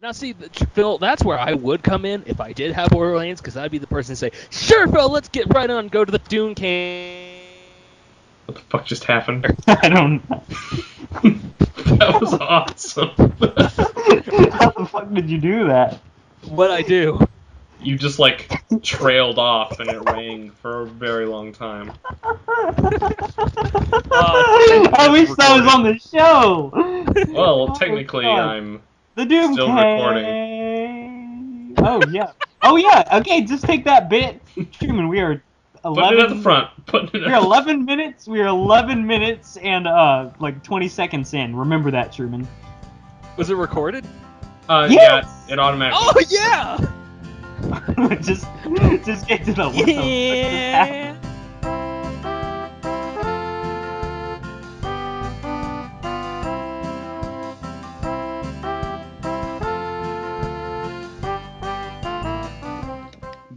Now, see, Phil, that's where I would come in if I did have Borderlands, because I'd be the person to say, sure, Phil, let's get right on and go to the Doomcave. What the fuck just happened? I don't know. That was awesome. How the fuck did you do that? What'd I do? You just, like, trailed off and it rang for a very long time. I wish that was on the show! Well, technically, I'm the Doomcave. still recording. Oh, yeah. Oh, yeah. Okay, just take that bit. Truman, we are 11... Put it at the front. We're 11 minutes. We are 11 minutes and, like, 20 seconds in. Remember that, Truman. Was it recorded? Yes! Yeah, it automatically... Oh, yeah! just get to the Yeah!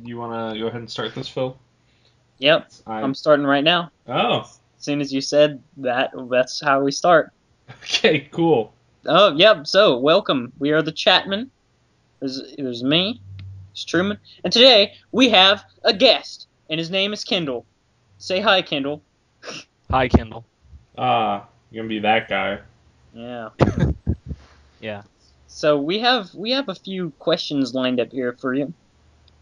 You wanna go ahead and start this, Phil? Yep, I'm starting right now. Oh. As soon as you said that, that's how we start. Okay, cool. Oh, yep, so, welcome. We are the Chatmen. There's me, it's Truman, and today we have a guest, and his name is Kendall. Say hi, Kendall. Hi, Kindle. You're gonna be that guy. Yeah. Yeah. So we have a few questions lined up here for you.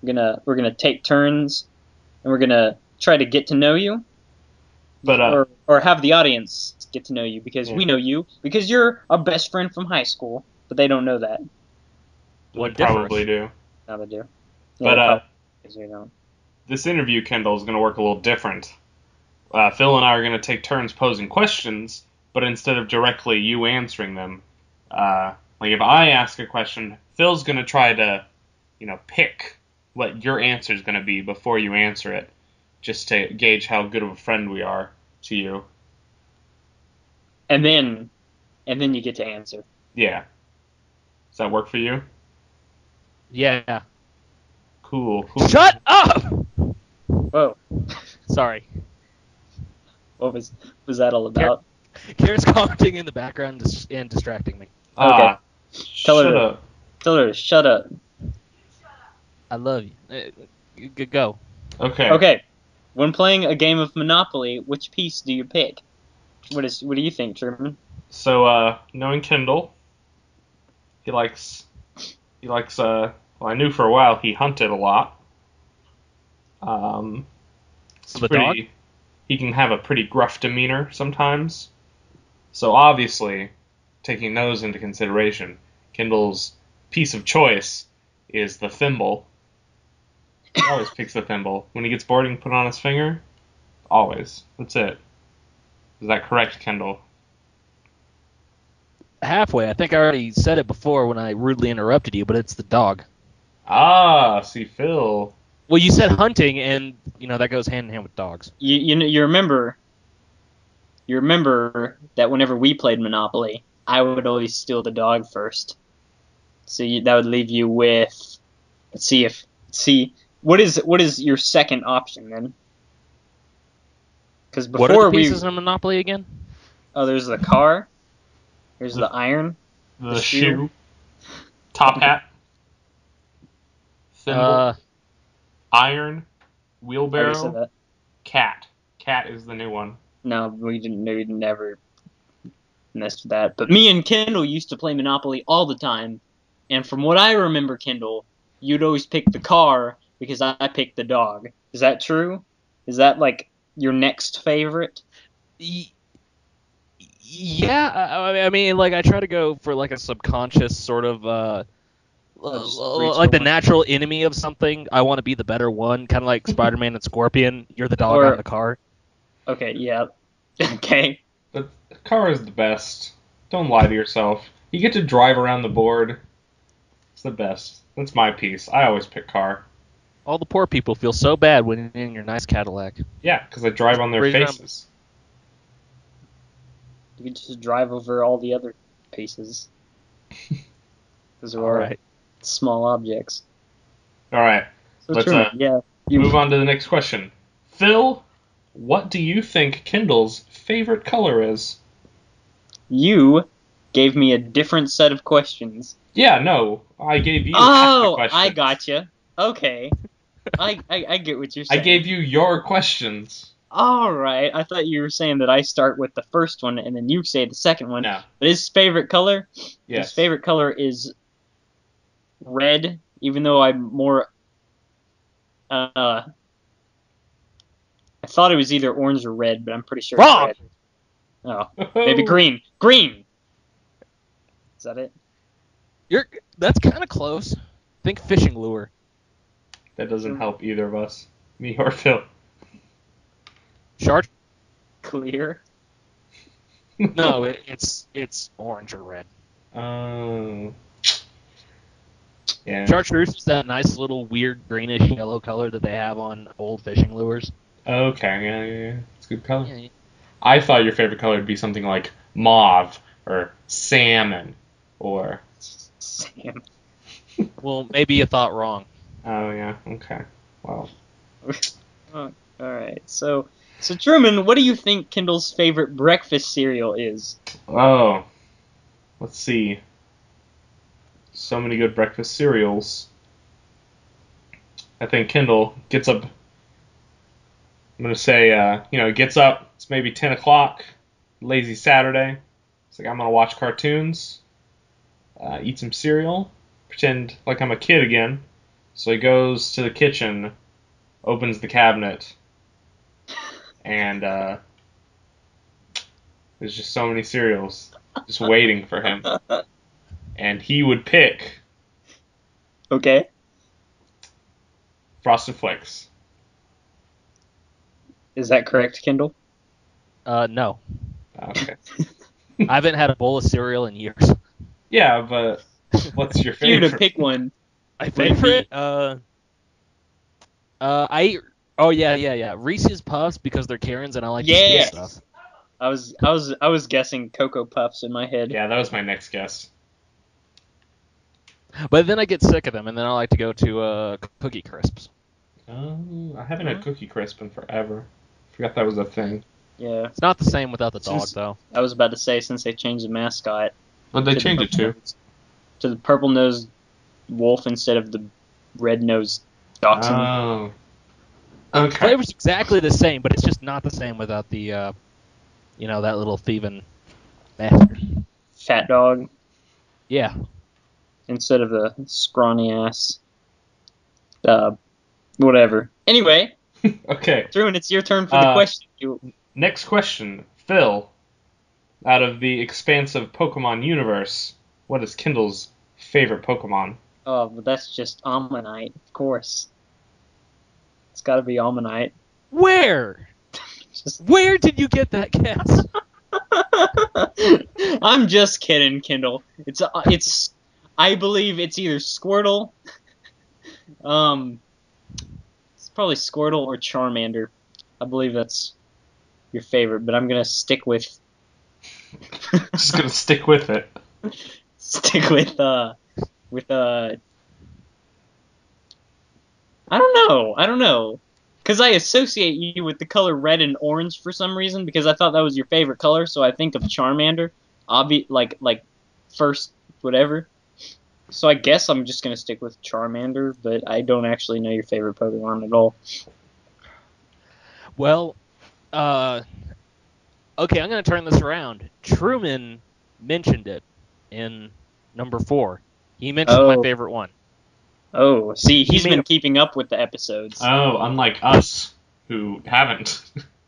We're gonna take turns, and we're gonna try to get to know you, But or have the audience get to know you, because we know you, because you're our best friend from high school, but they don't know that. they probably do. Now they do. But you know. this interview, Kendall, is gonna work a little different. Phil and I are gonna take turns posing questions, but instead of directly you answering them, like if I ask a question, Phil's gonna try to, pick what your answer is gonna be before you answer it, just to gauge how good of a friend we are to you. And then you get to answer. Yeah. Does that work for you? Yeah. Cool. Shut up! Whoa. Sorry. What was that all about? Kara's commenting in the background and distracting me. Okay. Tell her Shut to shut up. I love you. Go. Okay. Okay. When playing a game of Monopoly, which piece do you pick? What do you think, Truman? So, knowing Kendall, he likes, well, I knew for a while he hunted a lot. The dog? He can have a pretty gruff demeanor sometimes. So obviously, taking those into consideration, Kendall's piece of choice is the thimble. He always picks the thimble. When he gets bored, he can put it on his finger. Always. That's it. Is that correct, Kendall? Halfway. I think I already said it before when I rudely interrupted you, but it's the dog. See, Phil. Well, you said hunting, and, that goes hand in hand with dogs. You remember that whenever we played Monopoly, I would always steal the dog first. So that would leave you with, what is your second option then? Because before what are the pieces in Monopoly again? Oh, there's the car. There's the iron. The shoe. Top hat. Thimble. Iron. Wheelbarrow. I said that. Cat. Cat is the new one. No, we never messed with that. But me and Kendall used to play Monopoly all the time. And from what I remember, Kendall, you'd always pick the car because I picked the dog. Is that true? Is that, like, your next favorite? Yeah, I mean, like, I try to go for, like, a subconscious sort of, like the natural enemy of something. I want to be the better one, kind of like Spider-Man and Scorpion. You're the dog, I'm the car. Okay, yeah. Okay. The car is the best. Don't lie to yourself. You get to drive around the board. It's the best. That's my piece. I always pick car. All the poor people feel so bad when you're in your nice Cadillac. Yeah, because I drive on their faces. You can just drive over all the other pieces. Those are all small objects. All right. So let's move on to the next question. Phil, what do you think Kendall's favorite color is? You gave me a different set of questions. Yeah, no, I gave you half the questions. I gotcha. Okay. I get what you're I saying. gave you your questions. Alright, I thought you were saying that I start with the first one and then you say the second one. No. But his favorite color? Yes. His favorite color is red, even though I'm more... I thought it was either orange or red, but I'm pretty sure Wrong! it's red. Oh, maybe green. Green! Is that it? That's kind of close. Think fishing lure. That doesn't help either of us. Me or Phil. Shark? Clear? No, it's orange or red. Oh. Yeah. Chartreuse is that nice little weird greenish yellow color that they have on old fishing lures. Okay, yeah. It's a good color. Yeah. I thought your favorite color would be something like mauve or salmon or... Sam. Well, maybe you thought wrong. Oh, yeah, okay. Well, Oh, alright, so Truman, what do you think Kindle's favorite breakfast cereal is? oh, let's see. So many good breakfast cereals. I think Kindle gets up... I'm going to say, gets up, it's maybe 10 o'clock, lazy Saturday. It's like, I'm going to watch cartoons, eat some cereal, pretend like I'm a kid again. So he goes to the kitchen, opens the cabinet, and there's just so many cereals just waiting for him. And he would pick Okay. Frosted Flakes. Is that correct, Kindle? No. Okay. I haven't had a bowl of cereal in years. Yeah, but what's your If you were favorite? to pick one. My favorite? Yeah. Reese's Puffs because they're Karens and I like the sweet Yes! stuff. I was guessing Cocoa Puffs in my head. Yeah, that was my next guess. But then I get sick of them, and then I like to go to Cookie Crisps. Oh, I haven't had Cookie Crisp in forever. Forgot that was a thing. Yeah. It's not the same without the dog, Since- though. I was about to say, since they changed the mascot But they changed it too. to the purple-nosed wolf instead of the red-nosed dachshund. Oh. Okay. Flavor's exactly the same, but it's just not the same without the, that little thieving bastard. Fat dog Yeah. instead of the scrawny-ass... whatever. Anyway, Okay. Truman, it's your turn for the question. Next question. Phil, out of the expansive Pokemon universe, what is Kindle's favorite Pokemon? Oh, but that's just Ammonite, of course. It's gotta be Ammonite. Where? Just... Where did you get that guess? I'm just kidding, Kindle. It's I believe it's either Squirtle, it's probably Squirtle or Charmander. I believe that's your favorite, but I'm gonna stick with Just gonna stick with it. I don't know. Because I associate you with the color red and orange for some reason, because I thought that was your favorite color, so I think of Charmander, like first whatever. So I guess I'm just gonna stick with Charmander, but I don't actually know your favorite Pokemon at all. Well, okay, I'm going to turn this around. Truman mentioned it in number 4. He mentioned my favorite one. Oh, see, he's made been a- keeping up with the episodes. Oh, unlike us, who haven't.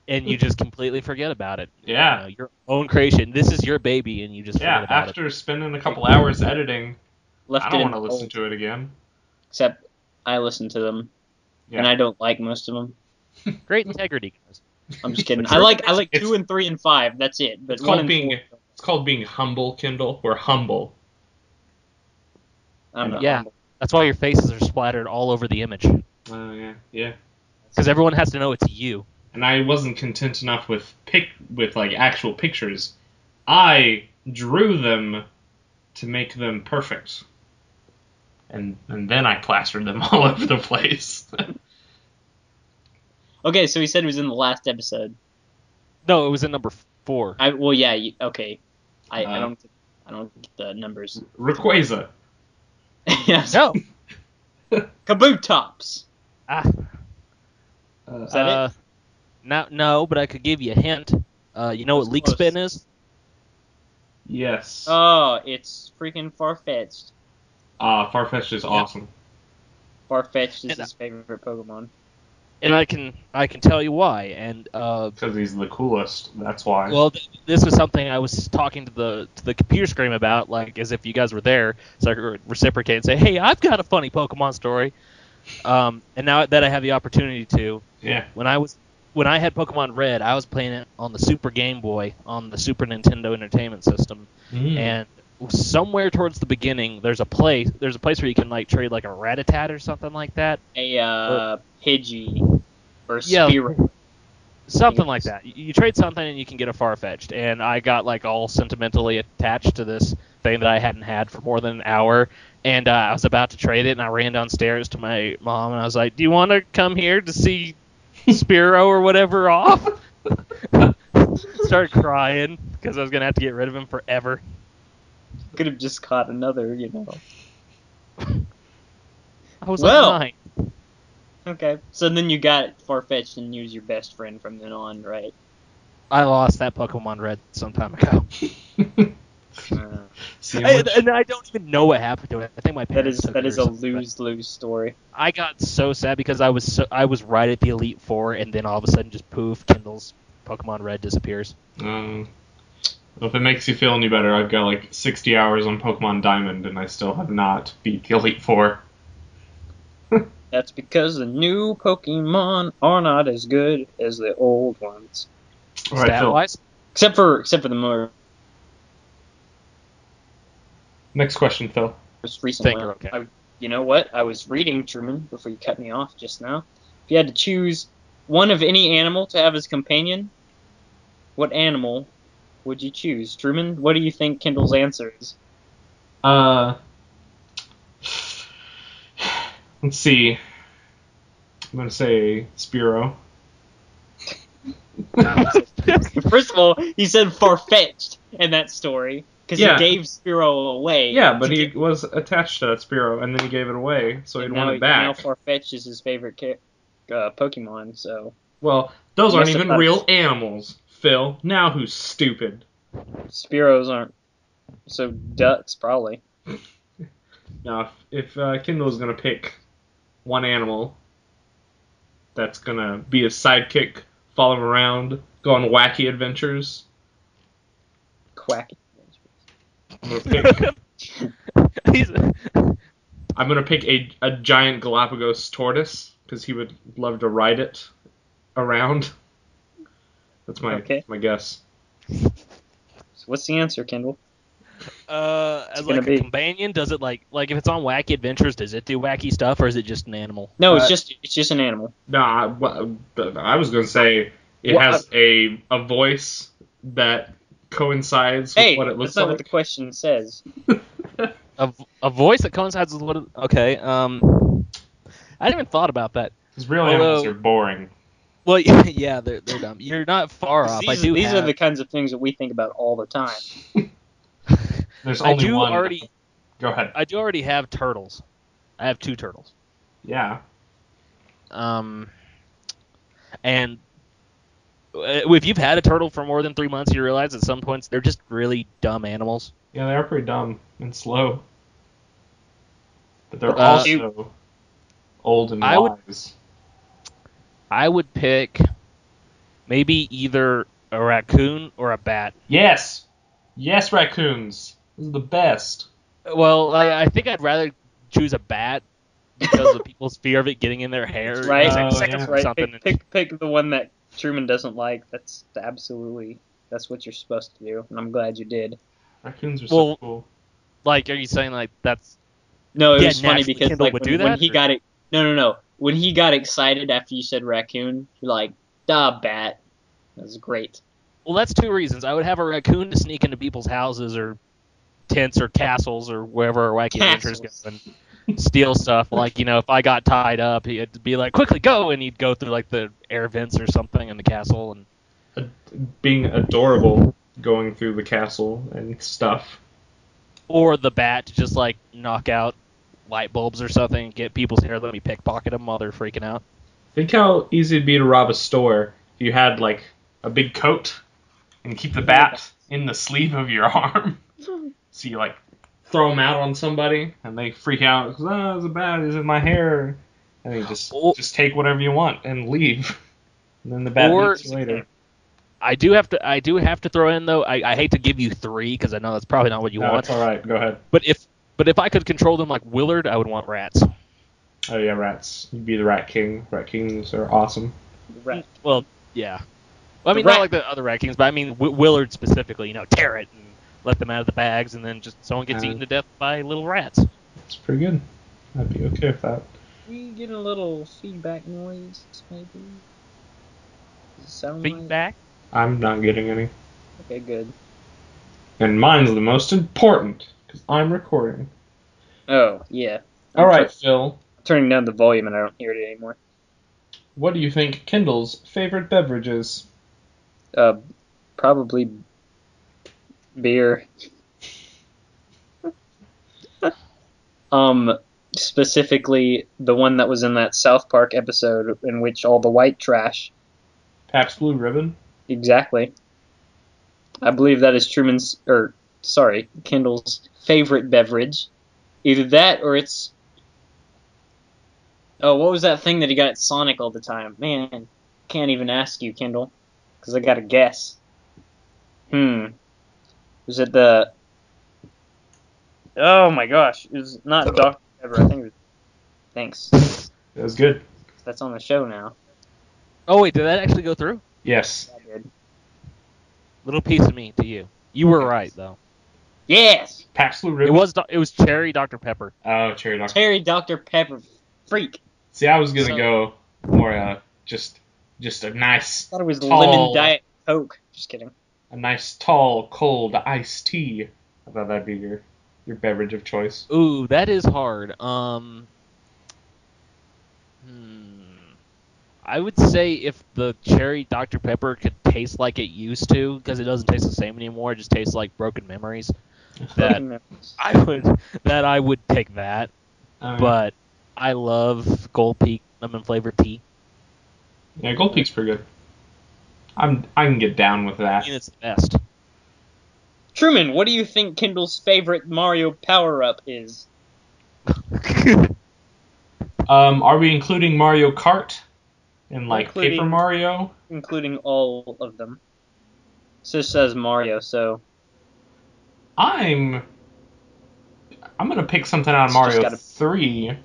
And you just completely forget about it. Yeah. Your own creation. This is your baby, and you just Yeah, forget about it. after spending a couple hours editing, Left I don't it want to in listen hold. to it again. Except I listen to them, Yeah. and I don't like most of them. Great integrity, guys. I'm just kidding. But I like it's- 2 and 3 and 5. That's it. But It's 1 called and being 4, it's called being humble, Kindle. We're humble. I'm not Yeah. humble. That's why your faces are splattered all over the image. Oh yeah. Because everyone has to know it's you. And I wasn't content enough with like actual pictures. I drew them to make them perfect. And then I plastered them all over the place. Okay, so he said it was in the last episode. No, it was in number 4. Okay. I I don't get the numbers. Rayquaza. Yes. No. Kabutops. Ah. Is that it? No, but I could give you a hint. You know what leak Close. spin is? Yes. Oh, it's freaking Farfetch'd. Farfetch'd is awesome. Farfetch'd is And, his favorite Pokemon. And I can tell you why. And Because he's the coolest. That's why. well, this is something I was talking to the computer screen about, like as if you guys were there, so I could reciprocate and say, "Hey, I've got a funny Pokemon story." And now that I have the opportunity to, Yeah. when I had Pokemon Red, I was playing it on the Super Game Boy on the Super Nintendo Entertainment System, and somewhere towards the beginning, there's a place where you can like trade like a Rattata or something like that. A Pidgey or Spearow. Something like that. You trade something and you can get a Farfetch'd, and I got like all sentimentally attached to this thing that I hadn't had for more than an hour, and I was about to trade it, and I ran downstairs to my mom, and I was like, "Do you want to come here to see Spearow or whatever off?" Started crying because I was gonna have to get rid of him forever. Could have just caught another, I was Well. like 9. Okay. So then you got Farfetch'd and he was your best friend from then on, right? I lost that Pokemon Red some time ago. See how much- And I don't even know what happened to it. I think my parents took that it is or a something, but lose story. I got so sad because I was right at the Elite Four, and then all of a sudden, just poof, Kindle's Pokemon Red disappears. If it makes you feel any better, I've got like 60 hours on Pokemon Diamond, and I still have not beat the Elite Four. That's because the new Pokemon are not as good as the old ones. All right, Phil. Stat-wise, Except for the more Next question, Phil. recent think one. you're okay. You know what? I was reading, Truman, before you cut me off just now. If you had to choose one of any animal to have as companion, what animal would you choose? Truman, what do you think Kendall's answer is? Let's see. I'm gonna say Spearow. First of all, he said Farfetch'd in that story, because Yeah. he gave Spearow away. Yeah, but he was attached to that Spearow, and then he gave it away, so he'd And want now, it back. now Farfetch'd is his favorite Pokemon, so... Well, those aren't Yes, even that's- real animals, Phil. Now who's stupid? Spearows aren't... So ducks, probably. Now, if Kindle is gonna pick one animal that's gonna be his sidekick, follow him around, go on wacky adventures, Quack. I'm gonna pick, He's- I'm gonna pick a giant Galapagos tortoise because he would love to ride it around. That's my guess. So what's the answer, Kendall? as gonna like be. a companion, does it like if it's on Wacky Adventures, does it do wacky stuff, or is it just an animal? No, it's just an animal. No, I was gonna say it Well, has a voice that coincides with Hey, what it looks that's not like. what the question says. A voice that coincides with what? Okay. I hadn't even thought about that. Because real animals are boring. Well, yeah, they're dumb. You're not far off. These are the kinds of things that we think about all the time. There's I only do one. already. Go ahead. I do already have turtles. I have 2 turtles. Yeah. And if you've had a turtle for more than 3 months, you realize at some points they're just really dumb animals. Yeah, they are pretty dumb and slow. But they're Uh, also old and I would- wise. I would pick maybe either a raccoon or a bat. Yes! Yes, raccoons! Those are the best. Well, I think I'd rather choose a bat because of people's fear of it getting in their hair. Right? It's like Oh, seconds yeah. or Right? something. Pick the one that Truman doesn't like. That's what you're supposed to do, and I'm glad you did. Raccoons are Well, so cool. Like, are you saying like that's? No, it Yeah, was funny naturally because Kindle like would when, do when that, he or- got it. No. When he got excited after you said raccoon, you're like, "Duh, bat." That was great. Well, that's 2 reasons. I would have a raccoon to sneak into people's houses or tents or castles or wherever Wacky Adventures Castles. goes and steal stuff. Like, if I got tied up, he'd be like, "Quickly go!" and he'd go through like the air vents or something in the castle. And Being adorable going through the castle and stuff. Or the bat to just like knock out light bulbs or something, get people's hair, let me pickpocket them while they're freaking out. Think how easy it'd be to rob a store if you had like a big coat and keep the bat in the sleeve of your arm. So you like throw them out on somebody and they freak out because there's a bat is in my hair, and you just take whatever you want and leave. And then the bat beats you later. I do have to throw in though. I hate to give you 3 because I know that's probably not what you want. That's all right. Go ahead. But if I could control them like Willard, I would want rats. Oh yeah, rats. You'd be the Rat King. Rat Kings are awesome. Well, yeah. Well, I mean, not like the other Rat Kings, but I mean Willard specifically. Tear it and let them out of the bags, and then just someone gets eaten to death by little rats. That's pretty good. I'd be okay with that. We get a little feedback noise, maybe. Does it sound feedback? I'm not getting any. Okay, good. And mine's the most important because I'm recording. Oh yeah. All right, Phil. Turning down the volume and I don't hear it anymore. What do you think Kindle's favorite beverage is? Probably beer. Specifically the one that was in that South Park episode in which all the white trash. Pabst Blue Ribbon? Exactly. I believe that is Kindle's favorite beverage. Either that or it's... Oh, what was that thing that he got at Sonic all the time? Man, can't even ask you, Kindle, because I got a guess. Was it the... Oh my gosh, it was not Dr. Pepper, I think it was... Thanks. That was good. That's on the show now. Oh wait, did that actually go through? Yes. I did. Little piece of me to you. You were right though. Yes! Pabst Blue Ribbon? It was Cherry Dr. Pepper. Oh, Cherry Dr. Cherry Dr. Pepper. Freak. See, I was gonna go more just a nice. I thought it was tall, lemon Diet Coke. Just kidding. A nice tall cold iced tea. I thought that'd be your beverage of choice. Ooh, that is hard. I would say if the Cherry Dr. Pepper could taste like it used to, because it doesn't taste the same anymore, it just tastes like broken memories. I would take that. But I love Gold Peak lemon flavored tea. Yeah, Gold Peak's pretty good. I can get down with that. I mean, it's the best. Truman, what do you think Kindle's favorite Mario Powerup is? Are we including Mario Kart and like Paper Mario? Including all of them. It just says Mario, so I'm gonna pick something out of Mario 3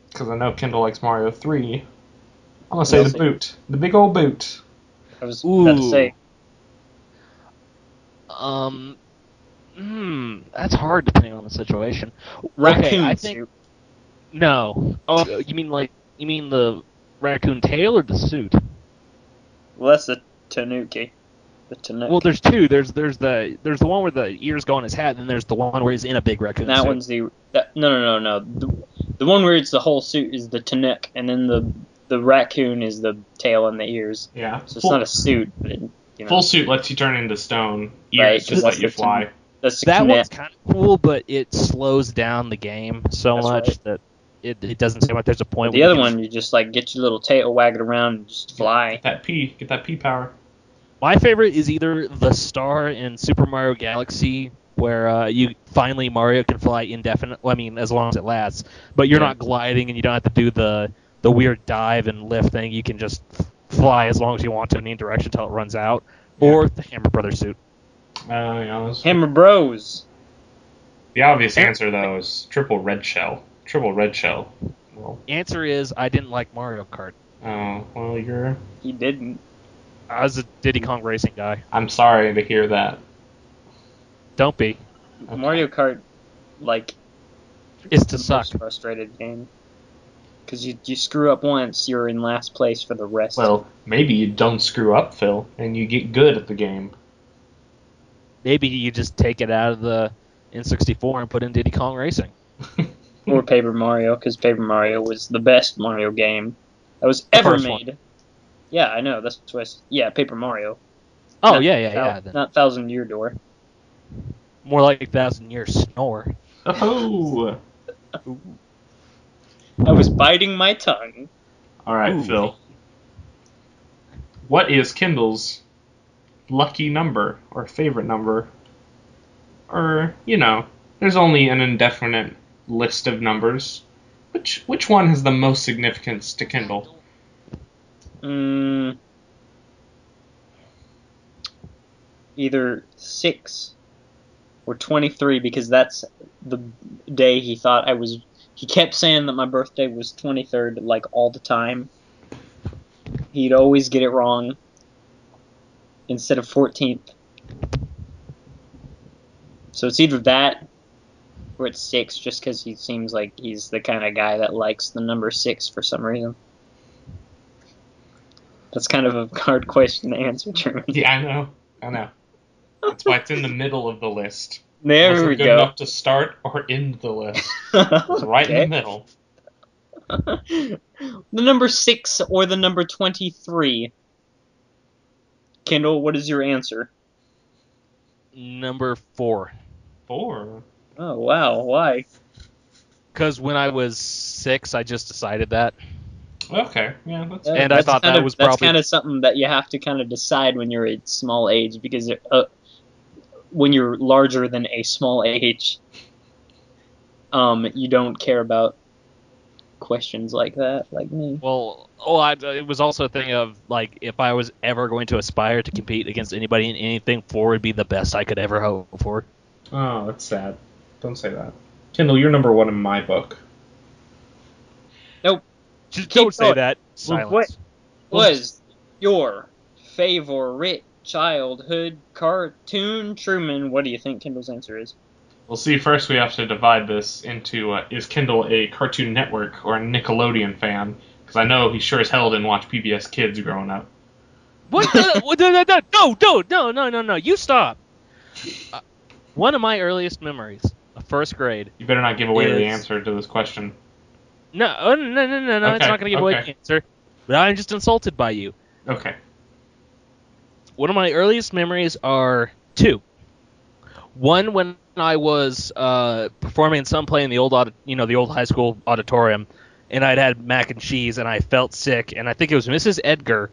because I know Kindle likes Mario 3. I'm gonna say the boot, the big old boot. I was about to say. That's hard depending on the situation. Raccoon I think suit. No. Oh, you mean the raccoon tail or the suit? Well, that's the Tanuki. The Tanuki. Well, there's two. There's the one where the ears go on his hat, and then there's the one where he's in a big raccoon that suit. one's no. The one where it's the whole suit is the Tanuk, and then the raccoon is the tail and the ears. Yeah. So it's not a suit, but Full suit lets you turn into stone. Ears just let you fly. That one's kind of cool, but it slows down the game so much that it doesn't seem like there's a point. The other one, you just like get your little tail, wag it around, and just fly. Get that pea power. My favorite is either the star in Super Mario Galaxy, where Mario can fly indefinitely. Well, I mean, as long as it lasts. But you're not gliding, and you don't have to do the weird dive and lift thing. You can just fly as long as you want to in any direction until it runs out. Yeah. Or the Hammer Brothers suit. Hammer Bros. The obvious answer, though, is triple red shell. Triple red shell. Well, answer is I didn't like Mario Kart. Oh, well, He didn't. I was a Diddy Kong Racing guy. I'm sorry to hear that. Don't be. Okay. Mario Kart, is to suck. Frustrated game. Because you screw up once, you're in last place for the rest. Well, maybe you don't screw up, Phil, and you get good at the game. Maybe you just take it out of the N64 and put in Diddy Kong Racing. Or Paper Mario, because Paper Mario was the best Mario game that was ever made. One. Yeah, I know. That's what Paper Mario. Oh, yeah. Not Thousand Year Door. More like 1,000-year snore. Oh. I was biting my tongue. All right, Ooh. Phil. What is Kindle's lucky number or favorite number? Or, there's only an indefinite list of numbers. Which one has the most significance to Kindle? Either 6 or 23, because that's the day he thought I was. He kept saying that my birthday was 23rd, like, all the time. He'd always get it wrong instead of 14th. So it's either that or it's 6, just because he seems like he's the kind of guy that likes the number 6 for some reason. That's kind of a hard question to answer, Truman. Yeah, I know. That's why it's in the middle of the list. There Wasn't we good go. enough to start or end the list. It's right in the middle. The number 6 or the number 23? Kendall, what is your answer? Number 4. 4. Oh, wow. Why? Because when I was 6, I just decided that. Okay, yeah, that's And I thought that was that's probably... kind of something that you have to kind of decide when you're a small age, because when you're larger than a small age, you don't care about questions like that, like me. Well, it was also a thing of, like, if I was ever going to aspire to compete against anybody in anything, 4 would be the best I could ever hope for. Oh, that's sad. Don't say that. Kindle, you're number 1 in my book. Nope. Just Keep don't say going. that. Well, Silence. what was your favorite childhood cartoon, Truman? What do you think Kendall's answer is? Well, see, first we have to divide this into, is Kindle a Cartoon Network or a Nickelodeon fan? Because I know he sure as hell didn't watch PBS Kids growing up. What? No, you stop. One of my earliest memories of first grade. You better not give away the Is- answer to this question. No, no, Okay, it's not going to give away okay. the answer. But I'm just insulted by you. Okay. One of my earliest memories are 2. One, when I was performing some play in the old high school auditorium, and I'd had mac and cheese, and I felt sick, and I think it was Mrs. Edgar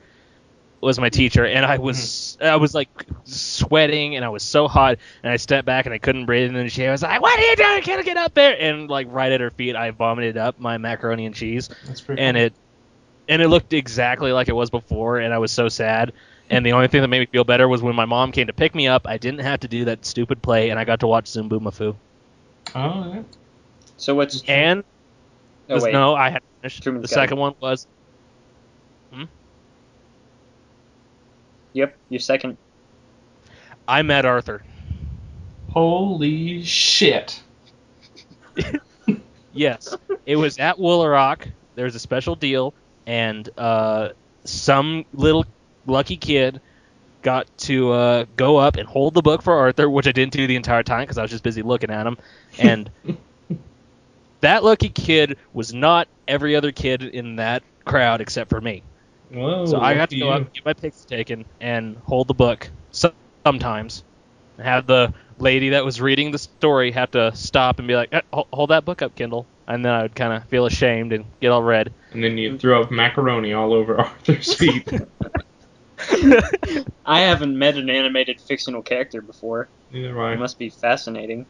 was my teacher, and I was like sweating, and I was so hot, and I stepped back, and I couldn't breathe, and then she was like, "What are you doing? Can't get up there!" And like right at her feet, I vomited up my macaroni and cheese, That's pretty and cool. it looked exactly like it was before, and I was so sad. And the only thing that made me feel better was when my mom came to pick me up. I didn't have to do that stupid play, and I got to watch Zoom-Boom-a-Foo. Oh, yeah. So what's... And Oh, wait. no, I had finished. Truman's The got second one was Yep, your second. I met Arthur. Holy shit. Yes, it was at Woolarock. There was a special deal, and some little lucky kid got to go up and hold the book for Arthur, which I didn't do the entire time because I was just busy looking at him. And that lucky kid was not every other kid in that crowd except for me. Whoa, So I got lucky to go you. up, get my pics taken, and hold the book sometimes. And have the lady that was reading the story have to stop and be like, hold that book up, Kindle. And then I would kind of feel ashamed and get all red. And then you throw up macaroni all over Arthur's feet. I haven't met an animated fictional character before. Neither It have I. must be fascinating.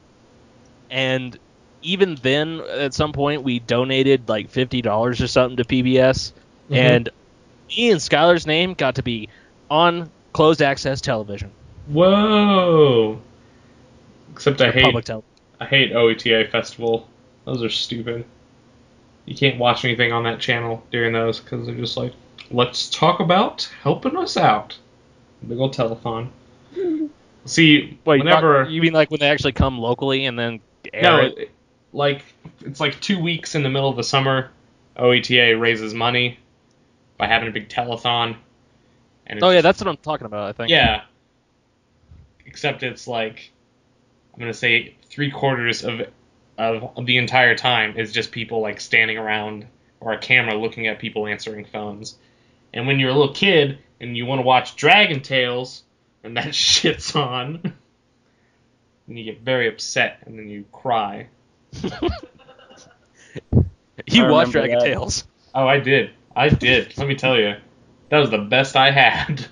And even then, at some point, we donated like $50 or something to PBS. Mhm. And me and Skylar's name got to be on closed access television. Whoa! Except I Public hate television. OETA Festival. Those are stupid. You can't watch anything on that channel during those because they're just like, let's talk about helping us out. Big old telethon. See, Wait, whenever... you mean like when they actually come locally and then air No, it? it's like 2 weeks in the middle of the summer, OETA raises money by having a big telethon. And Oh, yeah, that's what I'm talking about, I think. Yeah. Except it's like, I'm going to say 3/4 of the entire time is just people like standing around or a camera looking at people answering phones. And when you're a little kid and you want to watch Dragon Tales and that shit's on, and you get very upset, and then you cry. You I watched remember Dragon that. Tales. Oh, I did. Let me tell you. That was the best I had.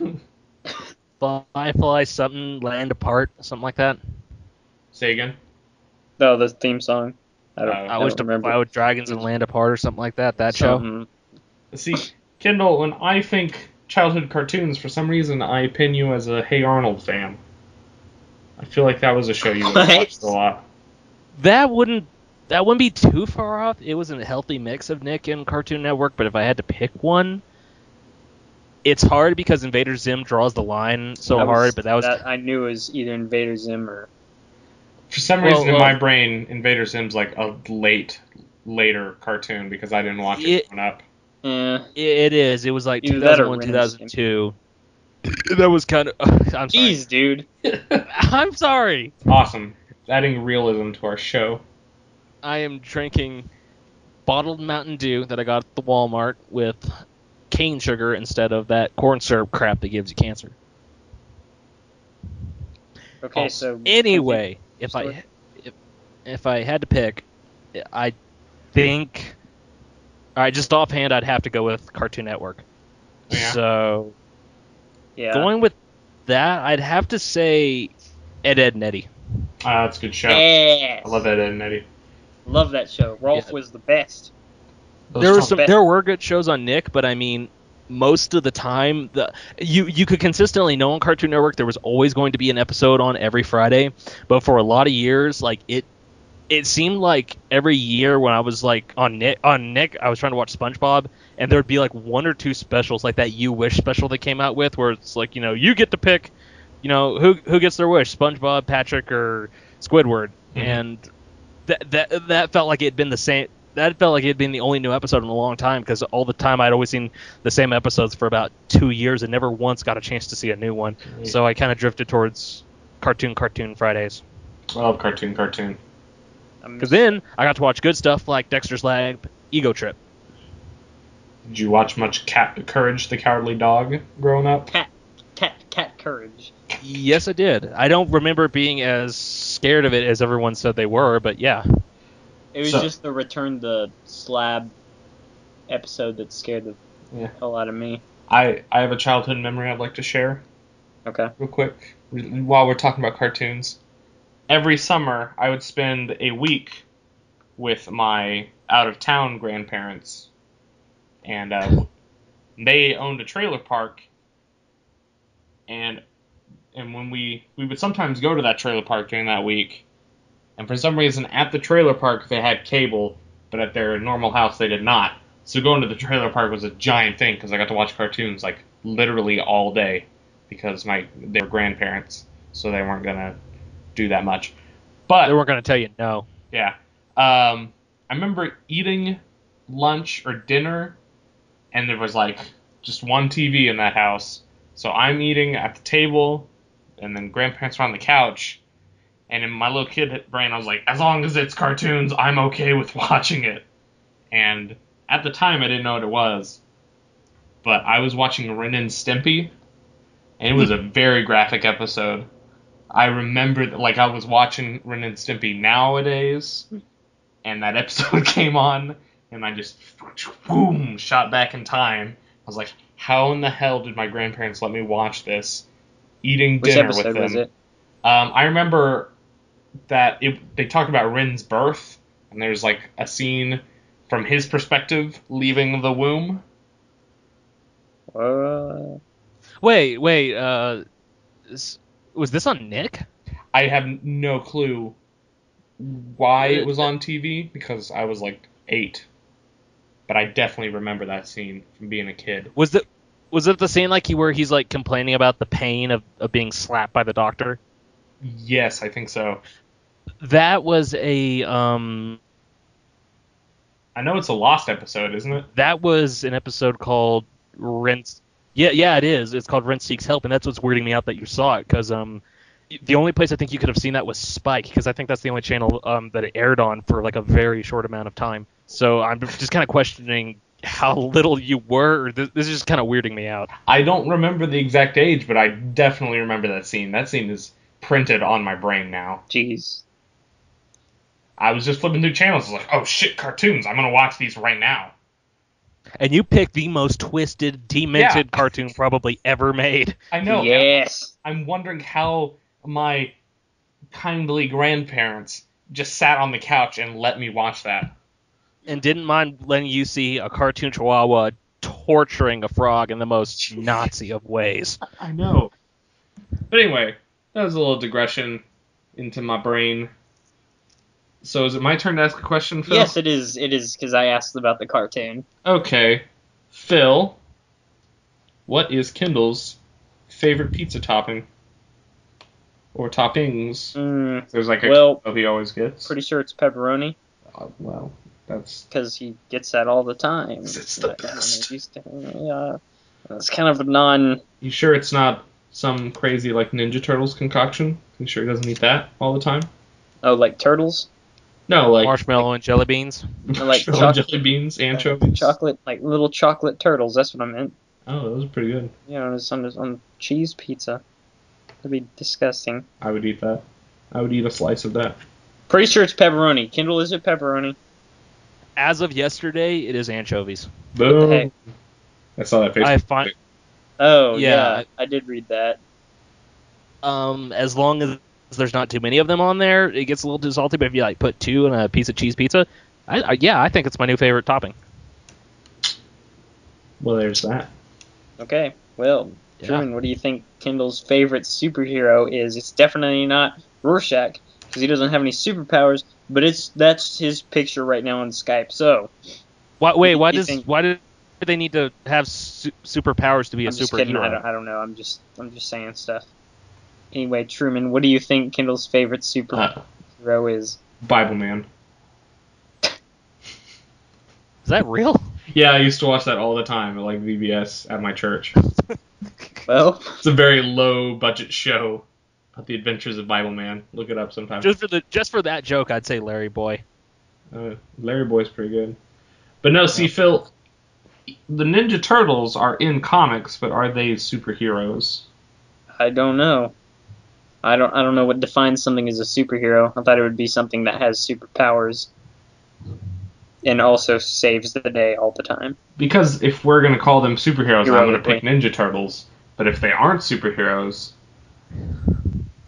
Firefly something, Land Apart, something like that. Say again? No, the theme song. I I wish don't to remember. fly with dragons and Land Apart or something like that. That show. Something. See, Kendall, when I think childhood cartoons, for some reason I pin you as a Hey Arnold fan. I feel like that was a show you would have What? watched a lot. That wouldn't be too far off. It was a healthy mix of Nick and Cartoon Network, but if I had to pick one, it's hard because Invader Zim draws the line so hard. But that was I knew it was either Invader Zim or. For some reason in my brain, Invader Zim's like a later cartoon because I didn't watch it growing up. Yeah. It is. It was like Either that or 2001, Ren and 2002. That was kind of. I'm sorry. Jeez, dude. I'm sorry. Awesome. Adding realism to our show. I am drinking bottled Mountain Dew that I got at the Walmart with cane sugar instead of that corn syrup crap that gives you cancer. Okay, so. Anyway, if Story. I had to pick, I think. All right, just offhand, I'd have to go with Cartoon Network. Yeah. So Yeah. going with that, I'd have to say Ed, Ed, and Eddie. That's a good show. Yes. I love that, Ed and Eddie. Love that show. Rolf Yeah. was the best. There were good shows on Nick, but I mean, most of the time, you could consistently know on Cartoon Network there was always going to be an episode on every Friday, but for a lot of years, like it seemed like every year when I was like on Nick, I was trying to watch SpongeBob, and there'd be like one or two specials like that You Wish special they came out with, where it's like, you get to pick, who gets their wish, SpongeBob, Patrick, or Squidward, and that felt like it'd been the same. That felt like it had been the only new episode in a long time, because all the time I'd always seen the same episodes for about 2 years and never once got a chance to see a new one. Right. So I kind of drifted towards Cartoon Fridays. I love Cartoon. Because then I got to watch good stuff like Dexter's Lab, Ego Trip. Did you watch much Courage the Cowardly Dog growing up? Cat Courage. Yes, I did. I don't remember being as scared of it as everyone said they were, but yeah. It was just the Return the Slab episode that scared the hell out of me. I have a childhood memory I'd like to share Okay. real quick while we're talking about cartoons. Every summer, I would spend a week with my out-of-town grandparents, and they owned a trailer park, and when we would sometimes go to that trailer park during that week, and for some reason at the trailer park they had cable, but at their normal house they did not. So going to the trailer park was a giant thing because I got to watch cartoons like literally all day because they were grandparents, so they weren't gonna do that much. But They weren't going to tell you no. yeah, I remember eating lunch or dinner, and there was like just one TV in that house. So I'm eating at the table, and then grandparents were on the couch. And in my little kid brain, I was like, as long as it's cartoons, I'm okay with watching it. And at the time, I didn't know what it was. But I was watching Ren and Stimpy, and it was a very graphic episode. I remember that, like, I was watching Ren and Stimpy nowadays, and that episode came on, and I just, boom, shot back in time. I was like, how in the hell did my grandparents let me watch this? Eating Which dinner episode with them. was it? I remember that they talked about Ren's birth, and there's like a scene from his perspective leaving the womb. Wait, was this on Nick? I have no clue why it was on TV, because I was like 8. But I definitely remember that scene from being a kid. Was it the scene like where he's like complaining about the pain of being slapped by the doctor? Yes, I think so. That was a I know it's a Lost episode, isn't it? that was an episode called Rent. Yeah, it is. It's called Rent Seeks Help, and that's what's weirding me out that you saw it, because the only place I think you could have seen that was Spike, because I think that's the only channel that it aired on for like a very short amount of time. So I'm just kind of questioning how little you were. This is just kind of weirding me out. I don't remember the exact age, but I definitely remember that scene. That scene is printed on my brain now. Jeez. I was just flipping through channels. I was like, oh shit, cartoons. I'm going to watch these right now. And you picked the most twisted, demented cartoon probably ever made. I know. Yes. I'm wondering how my kindly grandparents just sat on the couch and let me watch that. And didn't mind letting you see a cartoon chihuahua torturing a frog in the most Nazi of ways. I know. But anyway, that was a little digression into my brain. So is it my turn to ask a question, Phil? Yes, it is. It is, because I asked about the cartoon. Okay. Phil, what is Kindle's favorite pizza topping? Or toppings? There's like a he always gets. Pretty sure it's pepperoni. Well, that's... because he gets that all the time. It's the best. Yeah. It's kind of a non... You sure it's not some crazy, like, Ninja Turtles concoction? You sure he doesn't eat that all the time? Oh, like turtles? No, like... Marshmallow and jelly beans? Like jelly beans, anchovies? Chocolate, like little chocolate turtles, that's what I meant. Oh, those are pretty good. You know, it's on cheese pizza. That'd be disgusting. I would eat that. I would eat a slice of that. Pretty sure it's pepperoni. Kindle, is it pepperoni? As of yesterday, it is anchovies. Boom. What the heck? I saw that Facebook. Oh, Yeah. yeah. I did read that. As long as there's not too many of them on there, it gets a little too salty. But if you like put 2 in a piece of cheese pizza, I think it's my new favorite topping. Well, there's that. Okay, well, Truman, what do you think Kindle's favorite superhero is? It's definitely not Rorschach, because he doesn't have any superpowers, but that's his picture right now on Skype. So, why do they need to have superpowers to be a superhero? Kidding. I don't know. I'm just saying stuff. Anyway, Truman, what do you think Kindle's favorite superhero is? Bible Man. Is that real? Yeah, I used to watch that all the time at like VBS at my church. Well, it's a very low budget show about the adventures of Bible Man. Look it up sometime. Just for that joke, I'd say Larry Boy. Larry Boy's pretty good. But no, see, Phil, the Ninja Turtles are in comics, but are they superheroes? I don't know. I don't know what defines something as a superhero. I thought it would be something that has superpowers and also saves the day all the time. Because if we're going to call them superheroes, I'm going to pick Ninja Turtles. But if they aren't superheroes,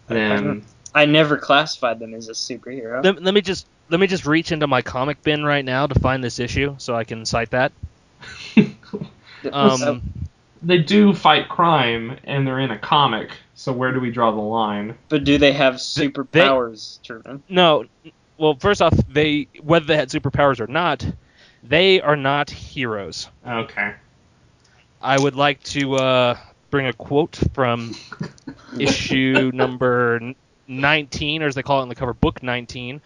then I never classified them as a superhero. Let me just reach into my comic bin right now to find this issue so I can cite that. They do fight crime, and they're in a comic, so where do we draw the line? But do they have superpowers, Truman? No. Well, first off, whether they had superpowers or not, they are not heroes. Okay. I would like to bring a quote from issue number 19, or as they call it in the cover, book 19,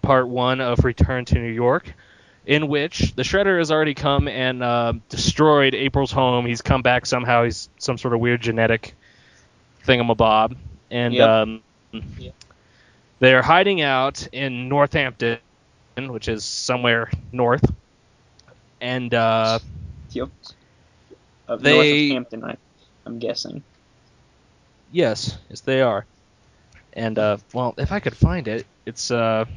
part 1 of Return to New York, in which the Shredder has already come and destroyed April's home. He's come back somehow. He's some sort of weird genetic thingamabob. And they're hiding out in Northampton, which is somewhere north. And north of Hampton, I'm guessing. Yes, they are. And, well, if I could find it, it's, good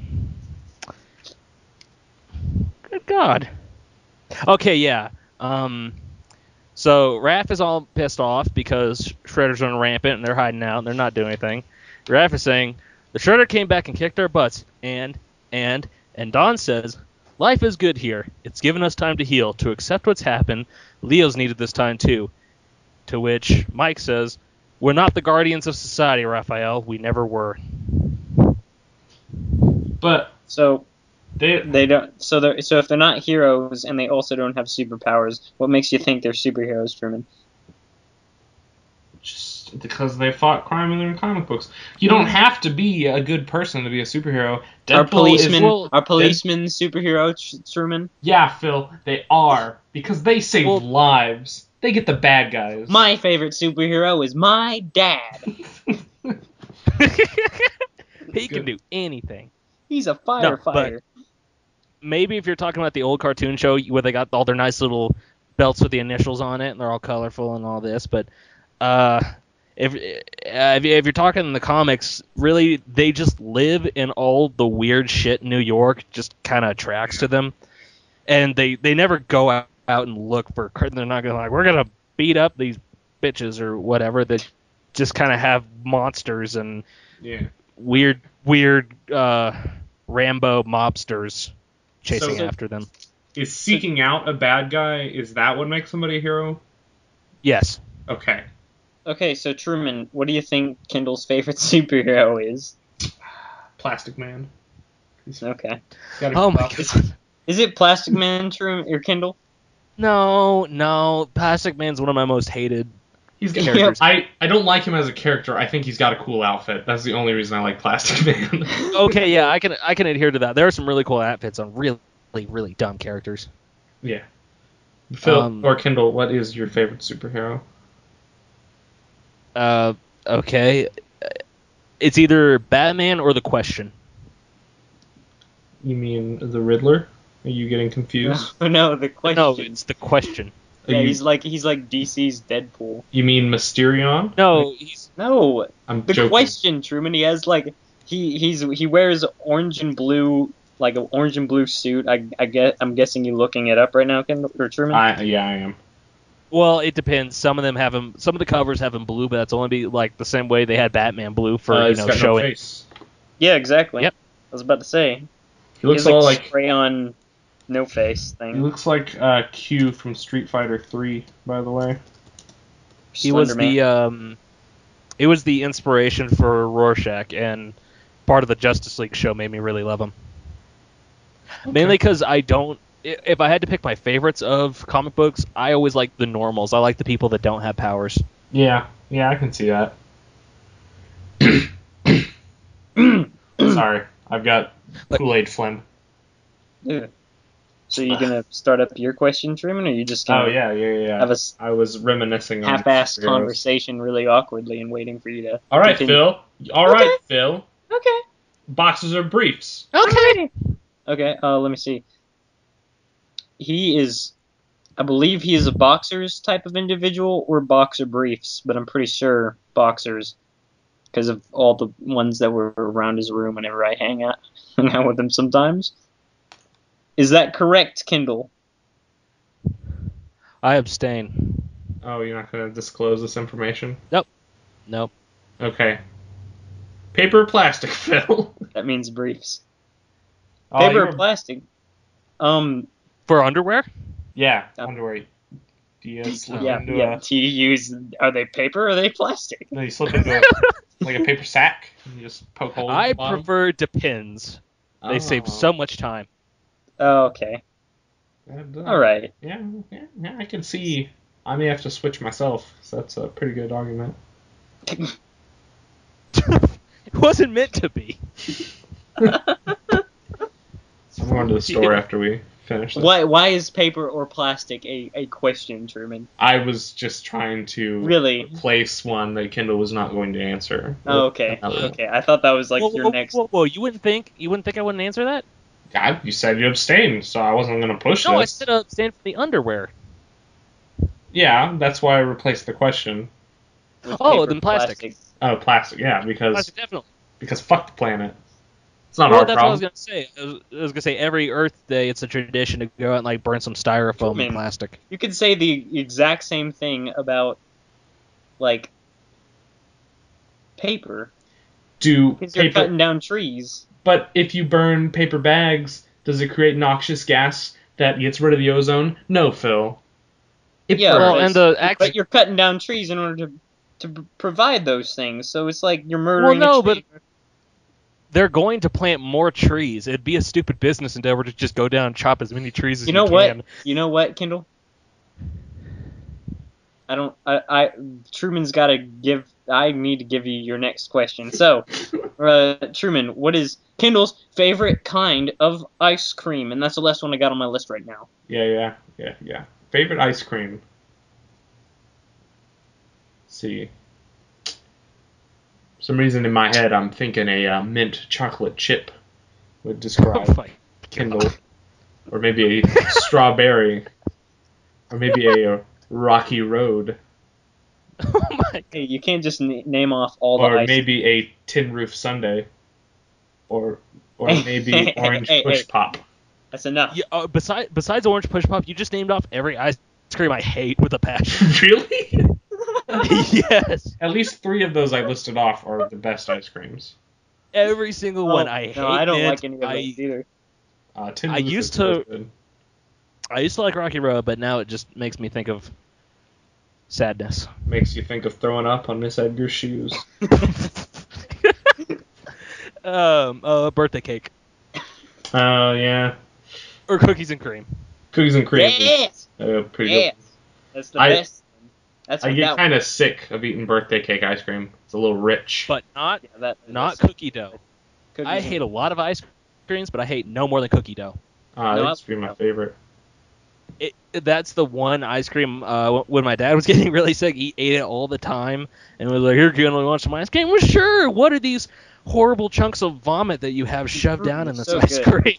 God. Okay, yeah. So Raph is all pissed off because Shredder's running rampant and they're hiding out and they're not doing anything. Raph is saying, the Shredder came back and kicked our butts, and Don says, life is good here. It's given us time to heal, to accept what's happened. Leo's needed this time too. To which Mike says, we're not the guardians of society, Raphael. We never were. But so they don't. So if they're not heroes and they also don't have superpowers, what makes you think they're superheroes, Truman? Just because they fought crime in their comic books. You don't have to be a good person to be a superhero. Are policemen superheroes, Truman? Yeah, Phil, they are. Because they save lives. They get the bad guys. My favorite superhero is my dad. He can do anything. He's a firefighter. No, maybe if you're talking about the old cartoon show where they got all their nice little belts with the initials on it and they're all colorful and all this, but if you're talking in the comics, really they just live in all the weird shit New York just kind of attracts to them, and they never go out and look for. They're not gonna like we're gonna beat up these bitches or whatever. They just kind of have monsters and weird Rambo mobsters chasing after them. Is seeking out a bad guy, is that what makes somebody a hero? Yes. Okay. Okay, so Truman, what do you think Kendall's favorite superhero is? Plastic Man. Okay. Oh my god. Is it Plastic Man, Truman, or Kendall? No. Plastic Man's one of my most hated characters. I don't like him as a character. I think he's got a cool outfit. That's the only reason I like Plastic Man. Okay, yeah, I can adhere to that. There are some really cool outfits on really, really dumb characters. Yeah. Phil or Kendall, what is your favorite superhero? Okay. It's either Batman or The Question. You mean the Riddler? Are you getting confused? No, The Question. No, it's The Question. Yeah, he's like DC's Deadpool. You mean Mysterion? No, I'm The joking. Question, Truman. He has like he wears orange and blue, like an orange and blue suit. I'm guessing you're looking it up right now, Kendall or Truman. Yeah, I am. Well, it depends. Some of them have him. Some of the covers have him blue, but that's only be like the same way they had Batman blue for showing. No face. Yeah, exactly. Yep. I was about to say. He looks he has, all like like crayon, no face thing. He looks like Q from Street Fighter 3, by the way. He was it was the inspiration for Rorschach, and part of the Justice League show made me really love him. Okay. Mainly because if I had to pick my favorites of comic books, I always like the normals. I like the people that don't have powers. Yeah, I can see that. Sorry, I've got Kool-Aid phlegm. Yeah. So you gonna start up your question, Truman, or you just gonna? Oh yeah. Have a I was reminiscing on half-assed conversation really awkwardly and waiting for you to. All right, continue. Phil. All right, Phil. Okay. Boxers or briefs? Okay. Okay. Let me see. I believe he is a boxers type of individual or boxer briefs, but I'm pretty sure boxers because of all the ones that were around his room whenever I hang out with him sometimes. Is that correct, Kindle? I abstain. Oh, you're not going to disclose this information? Nope. Okay. Paper or plastic, Phil? That means briefs. Oh, Paper or plastic? For underwear? Yeah, underwear. Do you slip into Do you use? Are they paper or are they plastic? No, you slip into like a paper sack and you just poke holes. I in the bottom? prefer Depends. They save so much time. Oh, okay. All right. Yeah, I can see. I may have to switch myself. So that's a pretty good argument. It wasn't meant to be. I'm going to the store after we finish this. Why is paper or plastic a question, Truman? I was just trying to replace one that Kindle was not going to answer. Oh, okay. Okay. I thought that was like your next. Whoa! You wouldn't think I wouldn't answer that? God, you said you abstained, so I wasn't going to push this. No, I said abstain from the underwear. Yeah, that's why I replaced the question. Oh, then plastic. Oh, plastic. Yeah, because plastic, definitely. Because fuck the planet. It's not our that's problem. What I was gonna say. I was gonna say every Earth Day, it's a tradition to go out and like burn some styrofoam and plastic. You could say the exact same thing about like paper. Because you're cutting down trees. But if you burn paper bags, does it create noxious gas that gets rid of the ozone? No, Phil. But you're cutting down trees in order to provide those things. So it's like you're murdering a tree. But they're going to plant more trees. It'd be a stupid business endeavor to just go down and chop as many trees as you can. You know what, Kindle? Truman's got to give. I need to give you your next question. So, Truman, what is Kindle's favorite kind of ice cream? And that's the last one I got on my list right now. Yeah. Favorite ice cream. Let's see. For some reason in my head, I'm thinking a mint chocolate chip would describe Kindle. Or maybe a strawberry. Or maybe a rocky road. Oh my Hey, you can't just name off all the Or ice. maybe a tin roof sundae. Or maybe orange push pop. That's enough. Yeah, besides Orange Push Pop, you just named off every ice cream I hate with a passion. Really? Yes. At least 3 of those I listed off are the best ice creams. Every single one. I hate No, I don't Mint. like any of those either. Tin I roof used is so to- good. I used to like Rocky Road, but now it just makes me think of sadness. Makes you think of throwing up on Miss Edgar's shoes. Birthday cake Oh, yeah. or cookies and cream. Cookies and cream. Yes! Pretty Yes! good. That's the I- best. That's I get without- kind of sick of eating birthday cake ice cream. It's a little rich. But not Yeah, not cookie dough. cookies I and- hate a lot of ice creams, but I hate no more than cookie dough. That No, used to be my favorite. That's the one ice cream. When my dad was getting really sick, he ate it all the time, and was like, "Here, can you want some ice cream?" Well, sure. What are these horrible chunks of vomit that you have shoved down in this So ice good. cream?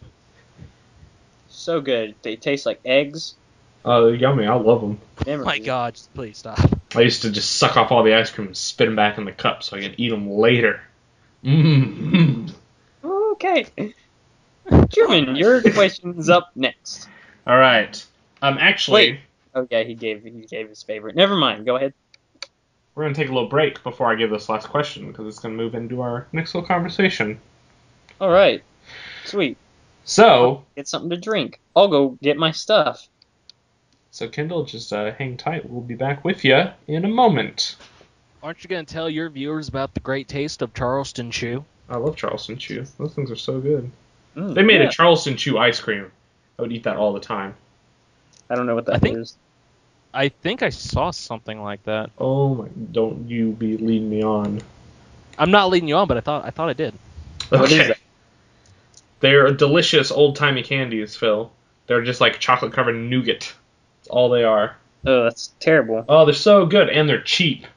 So good. They taste like eggs. Yummy. I love them. Oh my God, just please stop. I used to just suck off all the ice cream and spit them back in the cup so I could eat them later. Mmm. Okay. Truman, your question's up next. All right. Actually, Wait. Oh yeah, he gave his favorite. Never mind. Go ahead. we're going to take a little break before I give this last question because it's going to move into our next little conversation. All right. Sweet. So, Get something to drink. I'll go get my stuff. Kindle, just hang tight. We'll be back with you in a moment. Aren't you going to tell your viewers about the great taste of Charleston Chew? I love Charleston Chew. Those things are so good. Mm, They made yeah. a Charleston Chew ice cream. I would eat that all the time. I don't know what I that think- is. I think I saw something like that. Oh my! Don't you be leading me on. I'm not leading you on, but I thought I did. What is Okay. that? They're delicious old-timey candies, Phil. They're just like chocolate-covered nougat. That's all they are. Oh, that's terrible. Oh, they're so good, and they're cheap.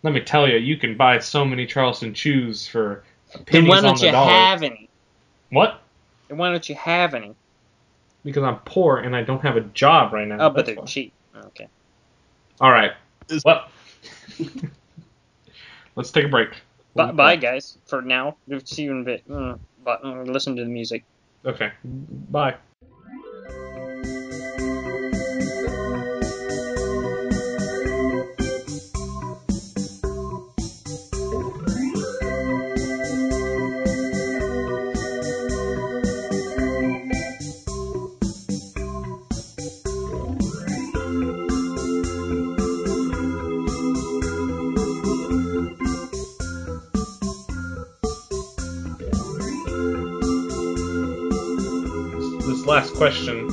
Let me tell you, you can buy so many Charleston Chews for Then pennies why on don't the you dollar. have any? What? Then why don't you have any? Because I'm poor and I don't have a job right now. Oh, but That's they're why. cheap. Okay. All right. Well, let's take a break. Bye, guys. For now. See you in a bit. But listen to the music. Okay. Bye. This last question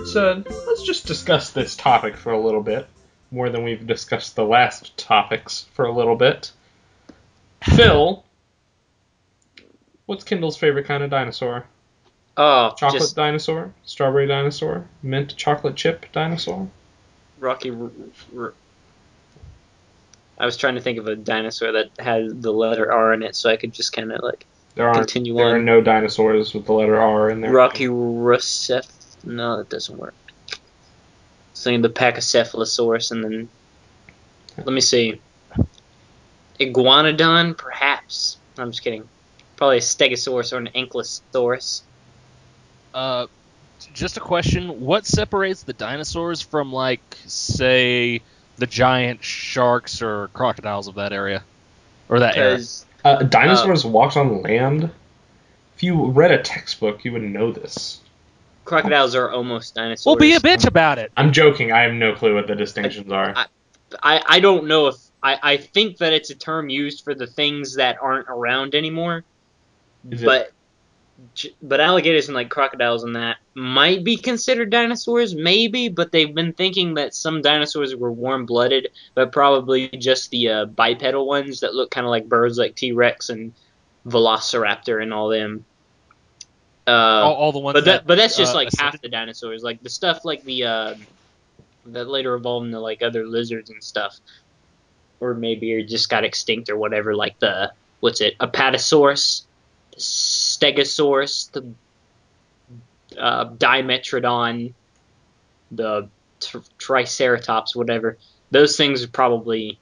said, let's just discuss this topic for a little bit, more than we've discussed the last topics for a little bit. Phil, what's Kindle's favorite kind of dinosaur? Oh, Chocolate just dinosaur? Strawberry dinosaur? Mint chocolate chip dinosaur? Rocky. I was trying to think of a dinosaur that had the letter R in it, so I could just kind of like There Continue are on. no dinosaurs with the letter R in there. Rocky Rusef. No, that doesn't work. Saying the Pachycephalosaurus, and then let me see. Iguanodon, perhaps. I'm just kidding. Probably a Stegosaurus or an Ankylosaurus. Just a question: what separates the dinosaurs from, like, say, the giant sharks or crocodiles of that area, or that era? Because Dinosaurs walked on land? If you read a textbook, you would know this. crocodiles are almost dinosaurs. Well, be a bitch about it. I'm joking. I have no clue what the distinctions are. I don't know if I think that it's a term used for the things that aren't around anymore. Is it- But alligators and like crocodiles and that might be considered dinosaurs, maybe. But they've been thinking that some dinosaurs were warm-blooded, but probably just the bipedal ones that look kind of like birds, like T-Rex and Velociraptor and all them. All the ones. But that's just like ascended- half the dinosaurs. Like the stuff like the that later evolved into like other lizards and stuff, or maybe it just got extinct or whatever. Like the Apatosaurus, the Stegosaurus, the Dimetrodon, the Triceratops, whatever. Those things are probably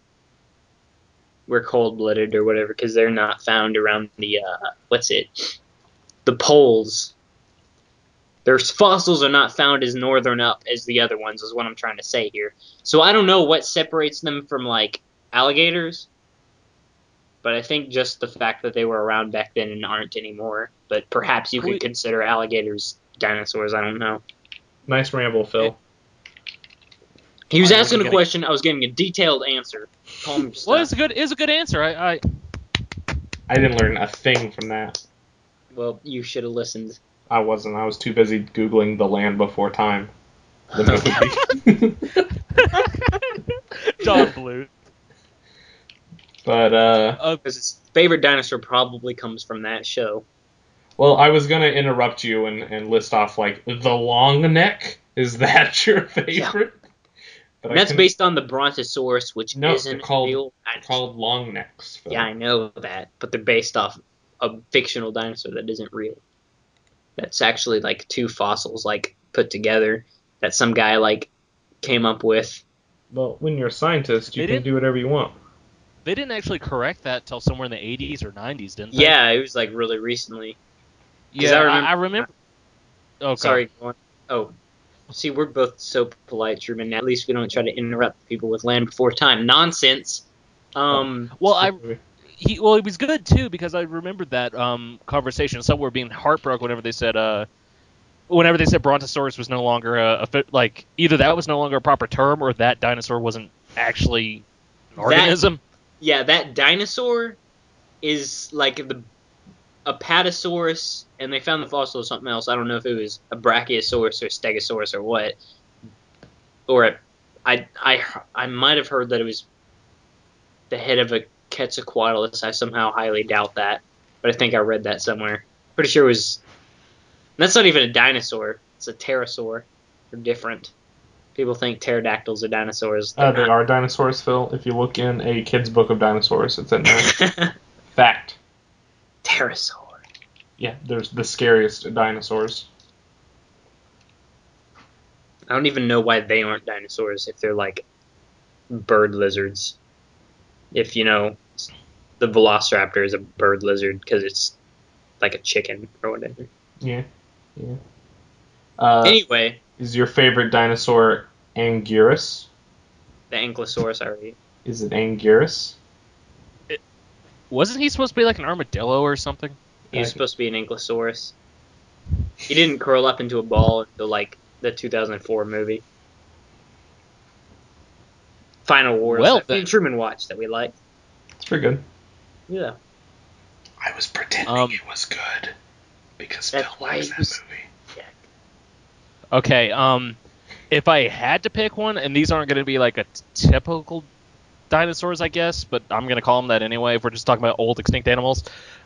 we're cold-blooded or whatever because they're not found around the the poles. Their fossils are not found as northern up as the other ones, is what I'm trying to say here. So I don't know what separates them from, like, alligators, but I think just the fact that they were around back then and aren't anymore. But perhaps you could consider alligators dinosaurs, I don't know. Nice ramble, Phil. He was asking a question, I was getting a detailed answer. Well, it's a good answer. I didn't learn a thing from that. Well, you should have listened. I wasn't. I was too busy Googling The Land Before Time. The movie. Don Bluth. But, because his favorite dinosaur probably comes from that show. Well, I was going to interrupt you and list off, like, the long neck. Is that your favorite? Yeah. But that's based on the Brontosaurus, which isn't real. They're called long necks. Phil. Yeah, I know that. But they're based off a fictional dinosaur that isn't real. That's actually, like, two fossils, like, put together that some guy, like, came up with. Well, when you're a scientist, you can do whatever you want. They didn't actually correct that till somewhere in the 80s or 90s, didn't they? Yeah, it was, like, really recently. Yeah, I remember. Oh, sorry. Go on. Oh, see, we're both so polite, Truman. At least we don't try to interrupt people with Land Before Time nonsense. He was good too because I remembered that conversation. Some were being heartbroken whenever they said Brontosaurus was no longer either that was no longer a proper term or that dinosaur wasn't actually an organism. That dinosaur is like a Patasaurus, and they found the fossil of something else. I don't know if it was a Brachiosaurus or a Stegosaurus or what. Or I might have heard that it was the head of a Quetzalcoatlus. I somehow highly doubt that, but I think I read that somewhere. Pretty sure it was. That's not even a dinosaur. It's a pterosaur. They're different. People think pterodactyls are dinosaurs. They are dinosaurs, Phil. If you look in a kid's book of dinosaurs, it's in there. Fact. Pterosaur. Yeah, there's the scariest dinosaurs. I don't even know why they aren't dinosaurs if they're like bird lizards. If you know, the velociraptor is a bird lizard because it's like a chicken or whatever. Yeah. Anyway. Is your favorite dinosaur Anguirus? The Ankylosaurus, already. Is it Anguirus? Wasn't he supposed to be like an armadillo or something? He was supposed to be an Ankylosaurus. He didn't curl up into a ball until like the 2004 movie. Final Wars. Well, that Truman watched that we liked. It's pretty good. Yeah. I was pretending it was good because Phil likes that movie. Yeah. Okay, if I had to pick one, and these aren't going to be like a typical dinosaurs, I guess, but I'm going to call them that anyway if we're just talking about old extinct animals.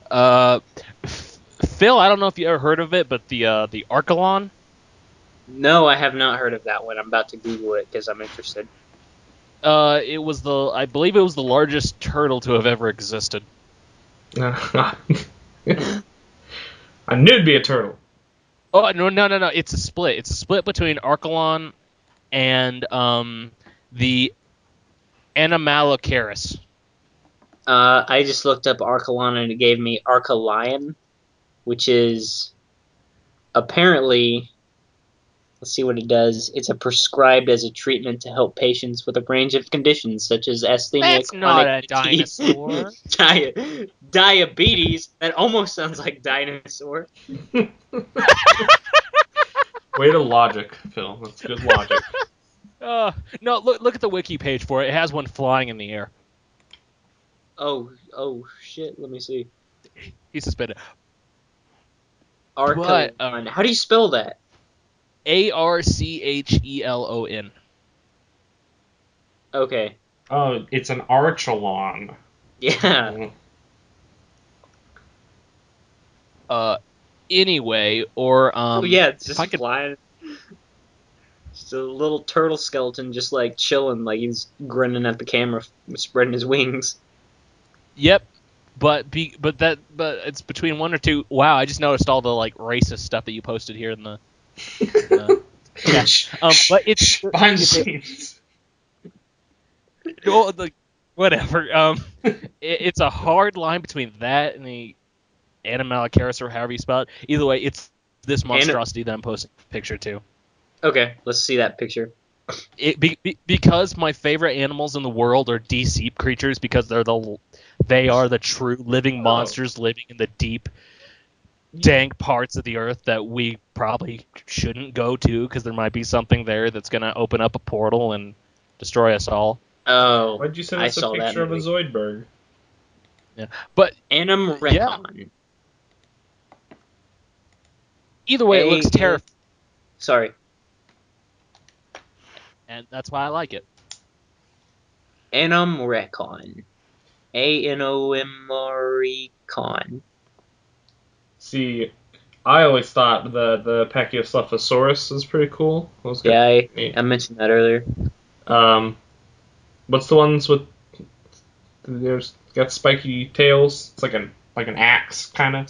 Phil, I don't know if you ever heard of it, but the Archelon? No, I have not heard of that one. I'm about to Google it because I'm interested. I believe it was the largest turtle to have ever existed. I knew it'd be a turtle. Oh, no. It's a split. It's a split between Archelon and the Anomalocaris. I just looked up Archelon and it gave me Archelion, which is apparently, let's see what it does. It's prescribed as a treatment to help patients with a range of conditions such as asthenia. That's not a dinosaur. Diabetes. That almost sounds like dinosaur. Way to logic, Phil. That's good logic. No, look at the wiki page for it. It has one flying in the air. Oh shit! Let me see. He's suspended. Archelon. How do you spell that? Archelon. Okay. Oh, it's an Archelon. Yeah. Anyway, or yeah, it's just flying. Just a little turtle skeleton, just like chilling, like he's grinning at the camera, spreading his wings. Yep, but it's between one or two. Wow, I just noticed all the like racist stuff that you posted here in the. Yeah. But it's behind the scenes. Well, Whatever. It's a hard line between that and the Animalcaris, or however you spell it. Either way, it's this monstrosity that I'm posting a picture to. Okay, let's see that picture. Because my favorite animals in the world are deep creatures, because they are the true living monsters living in the deep, dank parts of the earth that we probably shouldn't go to, because there might be something there that's going to open up a portal and destroy us all. Oh, Why'd you send I us a saw that picture of a movie. Zoidberg? Yeah, but Animrecon. either way, it looks terrifying, Sorry. and that's why I like it. Animrecon. Anomoricon. See, I always thought the Pachyslephosaurus was pretty cool. Yeah, I mentioned that earlier. What's the ones with? There's got spiky tails. It's like an axe kind of.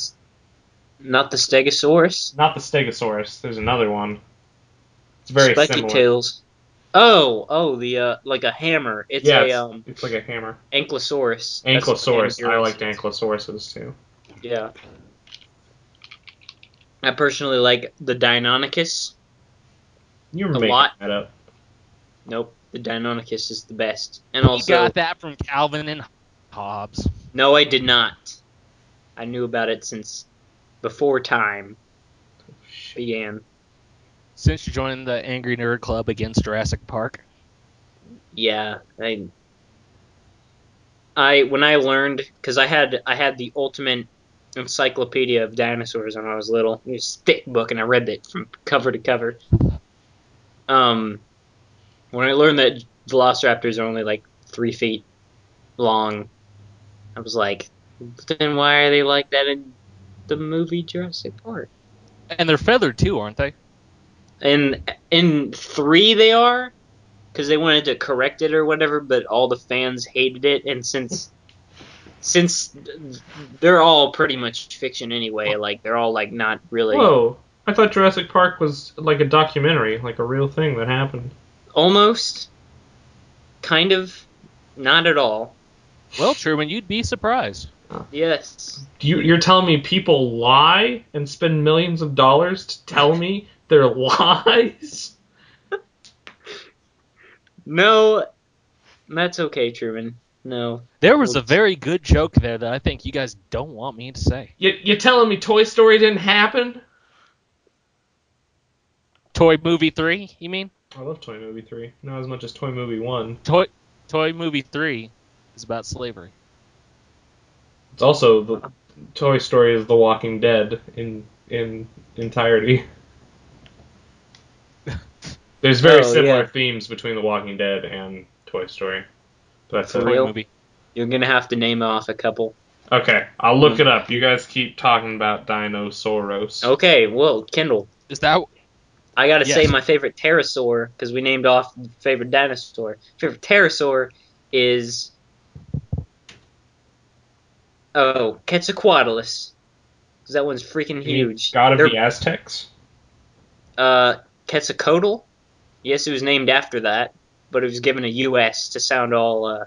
Not the Stegosaurus. Not the Stegosaurus. There's another one. It's very Spiky similar. tails. Oh, the like a hammer. It's it's like a hammer. Ankylosaurus. Ankylosaurus. I liked Ankylosauruses too. Yeah. I personally like the Deinonychus. You were A making lot. that up. Nope, the Deinonychus is the best. And You also, got that from Calvin and Hobbes. no, I did not. I knew about it since before time began. Since you joined the Angry Nerd Club against Jurassic Park. Yeah, when I learned, because I had the ultimate encyclopedia of dinosaurs when I was little. It was a thick book, and I read it from cover to cover. When I learned that velociraptors are only like 3 feet long, I was like, then why are they like that in the movie Jurassic Park? And they're feathered too, aren't they? And in 3 they are, because they wanted to correct it or whatever, but all the fans hated it, and since they're all pretty much fiction anyway, like they're all like not really. Whoa! I thought Jurassic Park was like a documentary, like a real thing that happened. Almost, kind of, not at all. Well, Truman, you'd be surprised. Yes. You're telling me people lie and spend millions of dollars to tell me they're lies? No, that's okay, Truman. No. There was a very good joke there that I think you guys don't want me to say. You're telling me Toy Story didn't happen? Toy Movie 3, you mean? I love Toy Movie 3. Not as much as Toy Movie 1. Toy Movie 3 is about slavery. It's also the Toy Story is The Walking Dead in entirety. There's very similar themes between The Walking Dead and Toy Story. But that's For it. real? Movie. You're gonna have to name off a couple. Okay, I'll look it up. You guys keep talking about Dinosaurs. Okay, well, Kendall, Is that... I gotta Yes. say my favorite pterosaur, because we named off the favorite dinosaur. Favorite pterosaur is Quetzalcoatlus, because that one's freaking huge. God of the Aztecs? Quetzalcoatl? Yes, it was named after that, but it was given a U.S. to sound all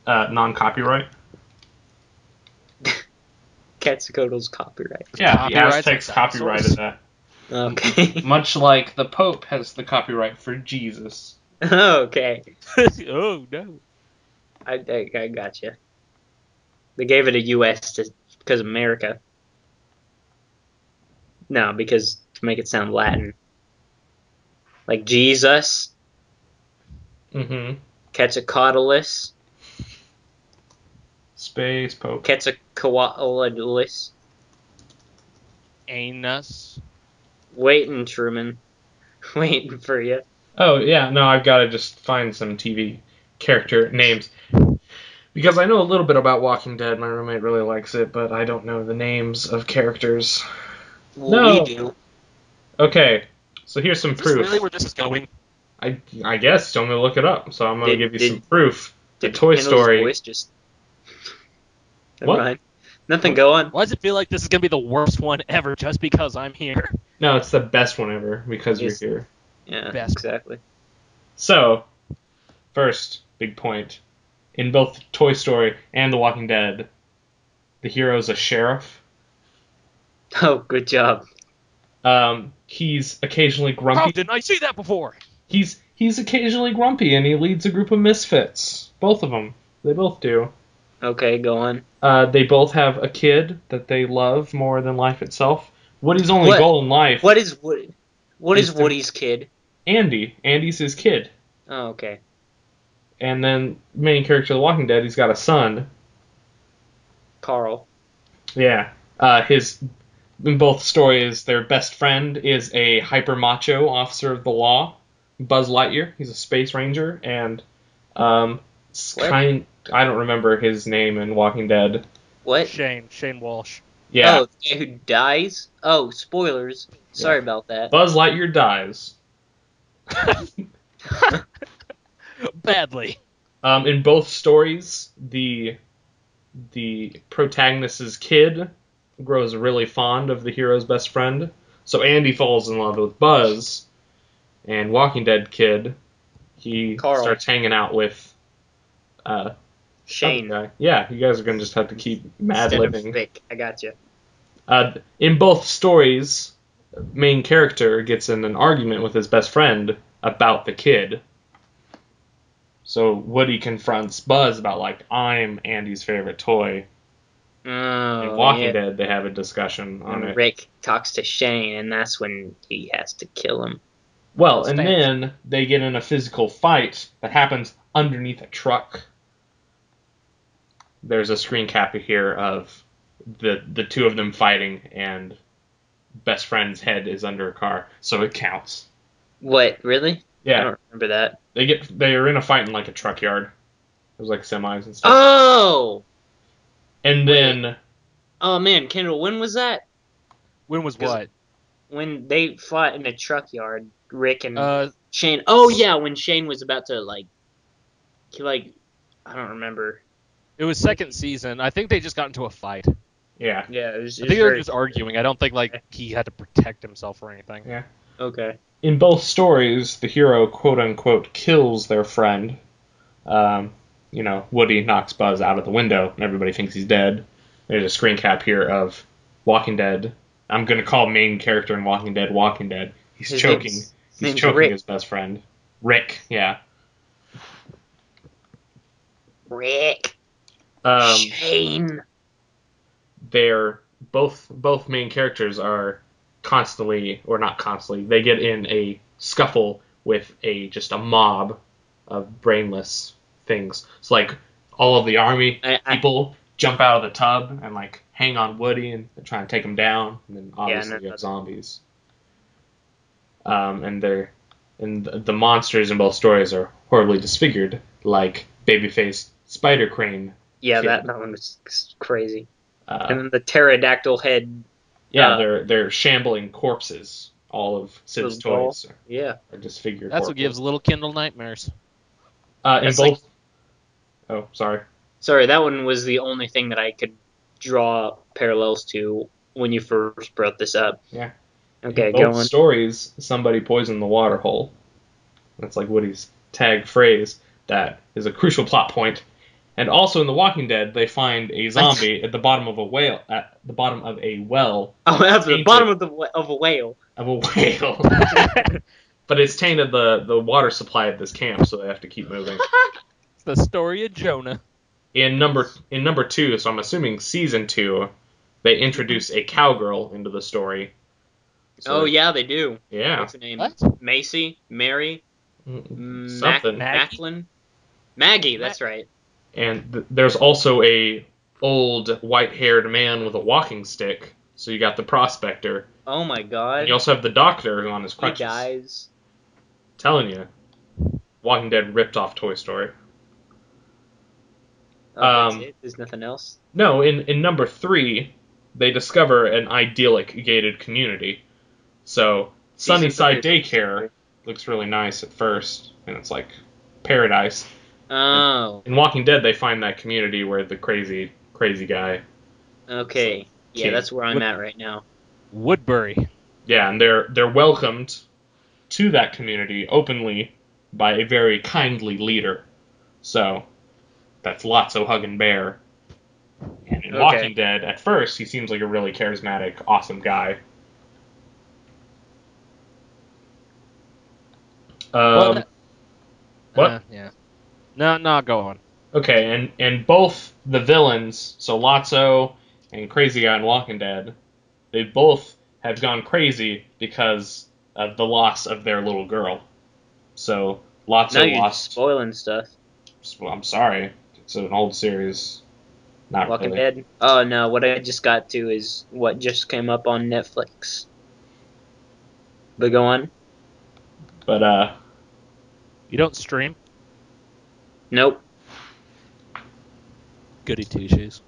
Non-copyright? Quetzalcoatl's copyright. Yeah, the Copyrights Aztecs like copyrighted dinosaurs. that. Okay. Much like the Pope has the copyright for Jesus. Okay. Oh, no. I gotcha. They gave it a U.S. because America. No, because to make it sound Latin. Like Jesus, Mm-hmm. Quetzalcoatlus, Space Pope. Quetzalcoatlus. Anus. Waiting, Truman. Waiting for you. Oh, yeah, no, I've got to just find some TV character names. Because I know a little bit about Walking Dead. My roommate really likes it, but I don't know the names of characters. Well, No. we do. Okay, so here's some Is this proof. really where this is going? I guess you want me to look it up, so I'm going to give you some proof. The Did Toy Kendall's Story. voice just... Never What? mind. Nothing, go on. Why does it feel like this is going to be the worst one ever just because I'm here? No, it's the best one ever because Yes. you're here. Yeah, Best. exactly. So, first big point in both Toy Story and The Walking Dead, the hero's a sheriff. Oh, good job. He's occasionally grumpy. How didn't I see that before? He's occasionally grumpy, and he leads a group of misfits. Both of them. They both do. Okay, go on. They both have a kid that they love more than life itself. Woody's only goal in life... What is Woody's kid? Andy. Andy's his kid. Oh, okay. And then, main character of The Walking Dead, he's got a son. Carl. Yeah. In both stories, their best friend is a hyper-macho officer of the law, Buzz Lightyear. He's a space ranger, and I don't remember his name in Walking Dead. What? Shane Walsh. Yeah. Oh, the guy who dies? Oh, spoilers. Sorry about that. Buzz Lightyear dies. Badly. In both stories, the protagonist's kid grows really fond of the hero's best friend. So Andy falls in love with Buzz, and Walking Dead kid, he Carl. starts hanging out with Shane. other guy. Yeah, you guys are gonna just have to keep mad-libbing. Vic. I gotcha. In both stories, main character gets in an argument with his best friend about the kid. So Woody confronts Buzz about, like, I'm Andy's favorite toy. Oh, In Walking Dead, they have a discussion on it. Rick talks to Shane, and that's when he has to kill him. Well, and then they get in a physical fight that happens underneath a truck. There's a screen cap here of the two of them fighting, and best friend's head is under a car, so it counts. What, really? Yeah. I don't remember that. They are in a fight in, like, a truck yard. There's, like, semis and stuff. Oh! And then... Oh, man, Kendall, when was that? When was what? When they fought in a truck yard, Rick and Shane. Oh, yeah, when Shane was about to, I don't remember. It was second season. I think they just got into a fight. Yeah. Yeah, it was I think they were just arguing. I don't think, he had to protect himself or anything. Yeah. Okay. In both stories, the hero, quote-unquote, kills their friend. Woody knocks Buzz out of the window, and everybody thinks he's dead. There's a screen cap here of Walking Dead. I'm going to call main character in Walking Dead. He's choking. He's choking his best friend. Rick, yeah. Rick. Shane. They're both main characters are constantly, or not constantly, they get in a scuffle with just a mob of brainless things. It's like all of the army people jump out of the tub and, like, hang on Woody and try and take him down, and then obviously you have zombies. And the monsters in both stories are horribly disfigured, like baby-faced spider crane. Yeah, kid. that one was crazy. And then the pterodactyl head. Yeah, they're shambling corpses. All of Sid's toys are disfigured. That's what gives little Kindle nightmares. In both. Oh, sorry. Sorry, that one was the only thing that I could draw parallels to when you first brought this up. Yeah. Okay, in go both on. stories, somebody poisoned the water hole. That's like Woody's tag phrase. That is a crucial plot point. And also in The Walking Dead, they find a zombie at the bottom of a whale. At the bottom of a well. Oh, at the bottom of a whale. Of a whale. But it's tainted the water supply at this camp, so they have to keep moving. It's the story of Jonah. In number 2, so I'm assuming season 2, they introduce a cowgirl into the story. So yeah, they do. Yeah. What's her name? What? Macy? Mary? Something. Macklin? Maggie, that's right. And there's also a old white-haired man with a walking stick. So you got the prospector. Oh my god. And you also have the doctor who on his He crutches. dies. Telling you, Walking Dead ripped off Toy Story. Oh, that's it? There's nothing else? No, in number 3, they discover an idyllic gated community. So Sunnyside Daycare looks really nice at first, and it's like paradise. Oh. In Walking Dead, they find that community where the crazy guy. Okay. Yeah, that's where I'm at right now. Woodbury. Yeah, and they're welcomed to that community openly by a very kindly leader. So that's Lotso hugging Bear. And in Walking Dead, at first, he seems like a really charismatic, awesome guy. What? Yeah. No, go on. Okay, and both the villains, so Lotso and Crazy Guy in Walking Dead, they both have gone crazy because of the loss of their little girl. So Lotso now you're lost. spoiling stuff. Well, I'm sorry, it's an old series. Not Walking really. Dead. Oh no, what I just got to is what just came up on Netflix. But go on. But You don't stream? Nope. Goody two-shoes.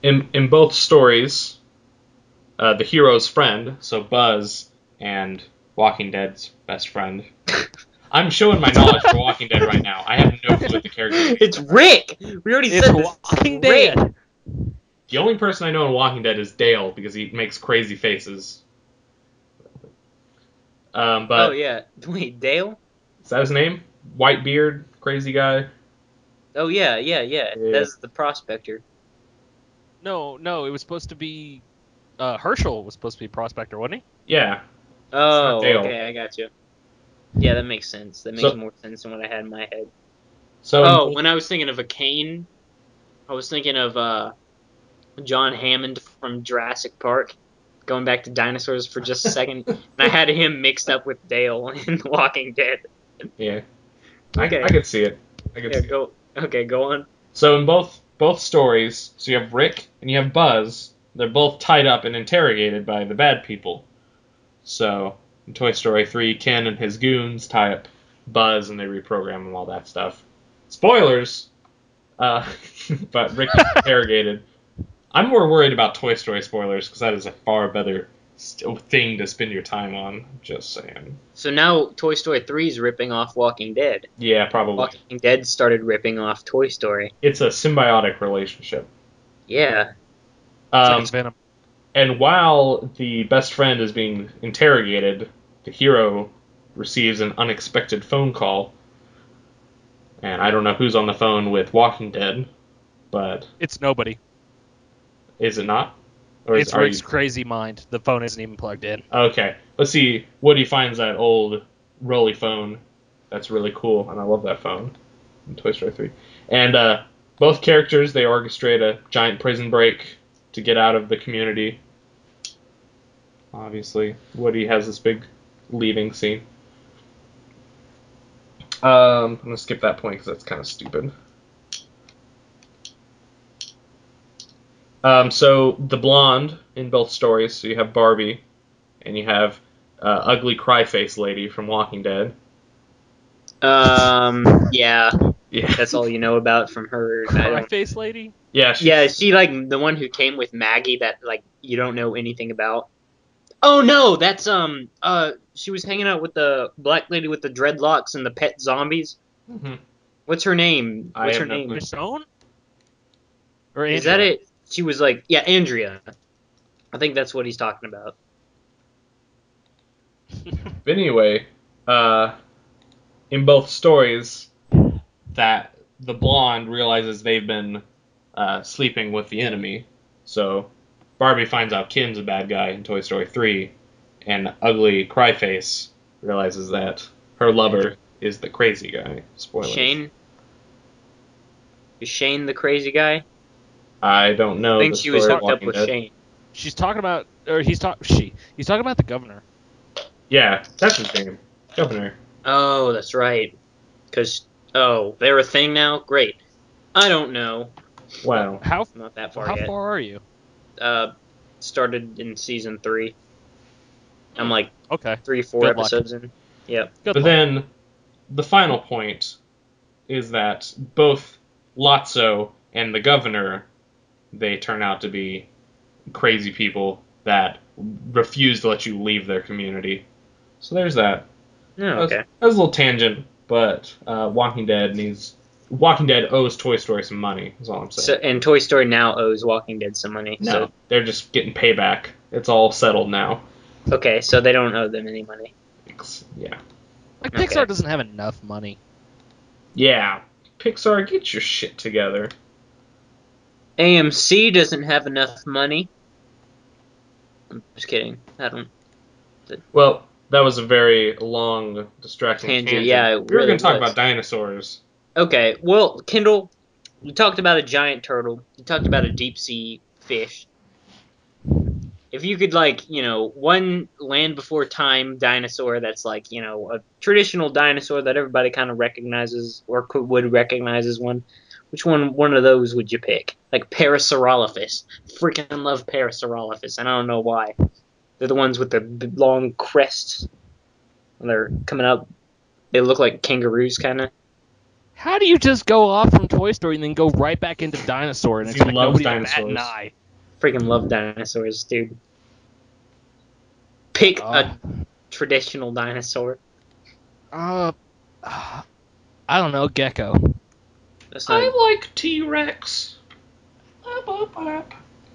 in both stories, the hero's friend, so Buzz and Walking Dead's best friend. I'm showing my knowledge for Walking Dead right now. I have no clue what the character is. It's Rick! We already It's said this. Walking Rick. Dead. The only person I know in Walking Dead is Dale, because he makes crazy faces. But Oh yeah. Wait, Dale? is that his name? White beard, crazy guy? Oh yeah. Yeah. That's the prospector. No, it was supposed to be... Herschel was supposed to be Prospector, wasn't he? Yeah. Oh, Dale. okay, I got you. Yeah, that makes sense. That makes more sense than what I had in my head. So when I was thinking of a Kane, I was thinking of John Hammond from Jurassic Park. Going back to Dinosaurs for just a second, and I had him mixed up with Dale in The Walking Dead. yeah, Okay. I could see it. Go on. So in both stories, so you have Rick and you have Buzz. They're both tied up and interrogated by the bad people. So in Toy Story 3, Ken and his goons tie up Buzz and they reprogram him, all that stuff. Spoilers, but Rick is interrogated. I'm more worried about Toy Story spoilers because that is a far better thing to spend your time on. Just saying. So now Toy Story 3 is ripping off Walking Dead. Yeah, probably. Walking Dead started ripping off Toy Story. It's a symbiotic relationship. Yeah. It's like Venom. And while the best friend is being interrogated, the hero receives an unexpected phone call. And I don't know who's on the phone with Walking Dead, but... It's nobody. Is it not? Or It's Rick's crazy mind. The phone isn't even plugged in. Okay. Let's see. Woody finds that old rolly phone. That's really cool, and I love that phone in Toy Story 3. And both characters, they orchestrate a giant prison break to get out of the community. Obviously, Woody has this big leaving scene. I'm going to skip that point because that's kind of stupid. So the blonde in both stories, so you have Barbie, and you have ugly cry-face lady from Walking Dead. Yeah. Yeah. That's all you know about from her. Cry-face lady? Yeah. Yeah, she like the one who came with Maggie that like you don't know anything about. Oh no, that's she was hanging out with the black lady with the dreadlocks and the pet zombies. Mm-hmm. What's her name? What's her no name? clue. Michonne? Or Andrea? Is that it? She was like, yeah, Andrea. I think that's what he's talking about. But anyway, in both stories, that the blonde realizes they've been sleeping with the enemy. So Barbie finds out Ken's a bad guy in Toy Story 3, and ugly Cryface realizes that her lover is the crazy guy. Spoilers. Shane? Is Shane the crazy guy? I don't know. I think the she was story of hooked up Walking with Dead. Shane. She's talking about, or he's talking about the governor. Yeah, that's his name. Governor. Oh, that's right. They're a thing now? Great. I don't know. Wow. How Not that far how yet. far are you? Started in season 3. I'm like Okay. 3-4 Good luck. episodes in. Yep. Good But luck. then, the final point is that both Lotso and the governor, they turn out to be crazy people that refuse to let you leave their community. So there's that. Oh, okay. That was a little tangent, but Walking Dead owes Toy Story some money, is all I'm saying. And Toy Story now owes Walking Dead some money. No, So, they're just getting payback. It's all settled now. okay, so they don't owe them any money. Yeah. Like Okay. Pixar doesn't have enough money. Yeah. Pixar, get your shit together. AMC doesn't have enough money. I'm just kidding. I don't. Well, that was a very long, distracting tangent. Yeah, we were going to talk about dinosaurs. Okay, well, Kendall, you talked about a giant turtle. You talked about a deep sea fish. If you could, one Land Before Time dinosaur that's a traditional dinosaur that everybody kind of recognizes or would recognize as one, which one of those would you pick? Like Parasaurolophus. Freaking love Parasaurolophus, and I don't know why. They're the ones with the long crests. When they're coming out, they look like kangaroos, kind of. How do you just go off from Toy Story and then go right back into Dinosaur and expect nobody to bat an eye? Freaking love dinosaurs, dude. Pick a traditional dinosaur. I don't know, gecko. I like T-Rex.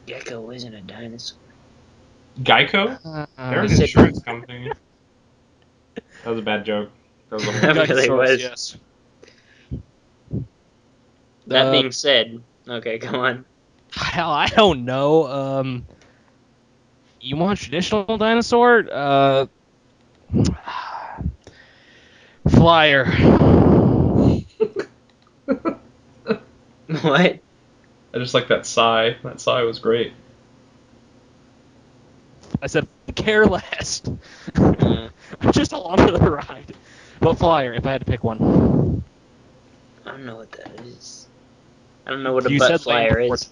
Gecko isn't a dinosaur. Geico? They're an insurance company. That was a bad joke. That was a That really was. Yes. That being said, okay, go on. Hell, I don't know. You want traditional dinosaur? Flyer. What? I just like that sigh. That sigh was great. I said, care less. I'm just along for the ride. But Flyer, if I had to pick one. I don't know what that is. I don't know what a butt flyer is.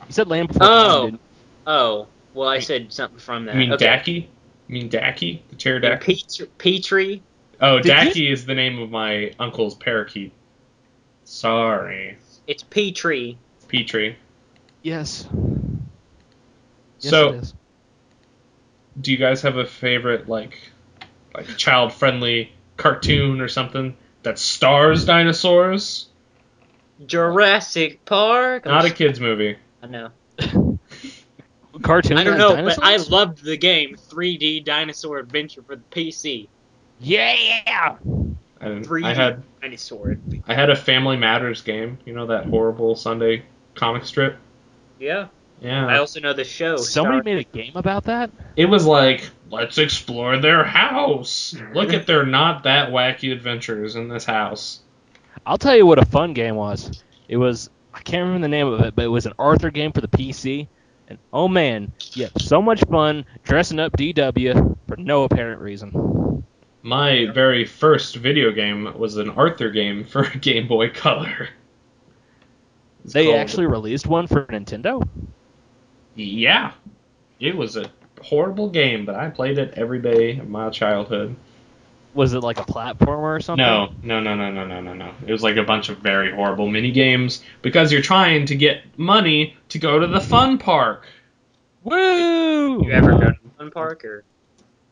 You said Land Before Time, didn't you? Oh. Well, I said something from that. You mean Dacky? You mean Dacky? The pterodactyl? Petrie? Oh, Dacky is the name of my uncle's parakeet. Sorry. It's Petrie. Petrie. Yes. So, it is. Do you guys have a favorite, child-friendly cartoon or something that stars dinosaurs? Jurassic Park? Not a kid's movie. I know. Cartoon. I don't know, dinosaurs? but I loved the game 3D Dinosaur Adventure for the PC. Yeah! I had a Family Matters game. You know that horrible Sunday comic strip? Yeah. Yeah. I also know the show. Somebody made a game about that? It was like, let's explore their house. Look at their not that wacky adventures in this house. I'll tell you what a fun game was. It was, I can't remember the name of it, but it was an Arthur game for the PC. And oh man, you had so much fun dressing up DW for no apparent reason. My very first video game was an Arthur game for Game Boy Color. They actually released one for Nintendo? Yeah. It was a horrible game, but I played it every day of my childhood. Was it like a platformer or something? No. It was like a bunch of very horrible mini games because you're trying to get money to go to the fun park. Woo! You ever go to the fun park or?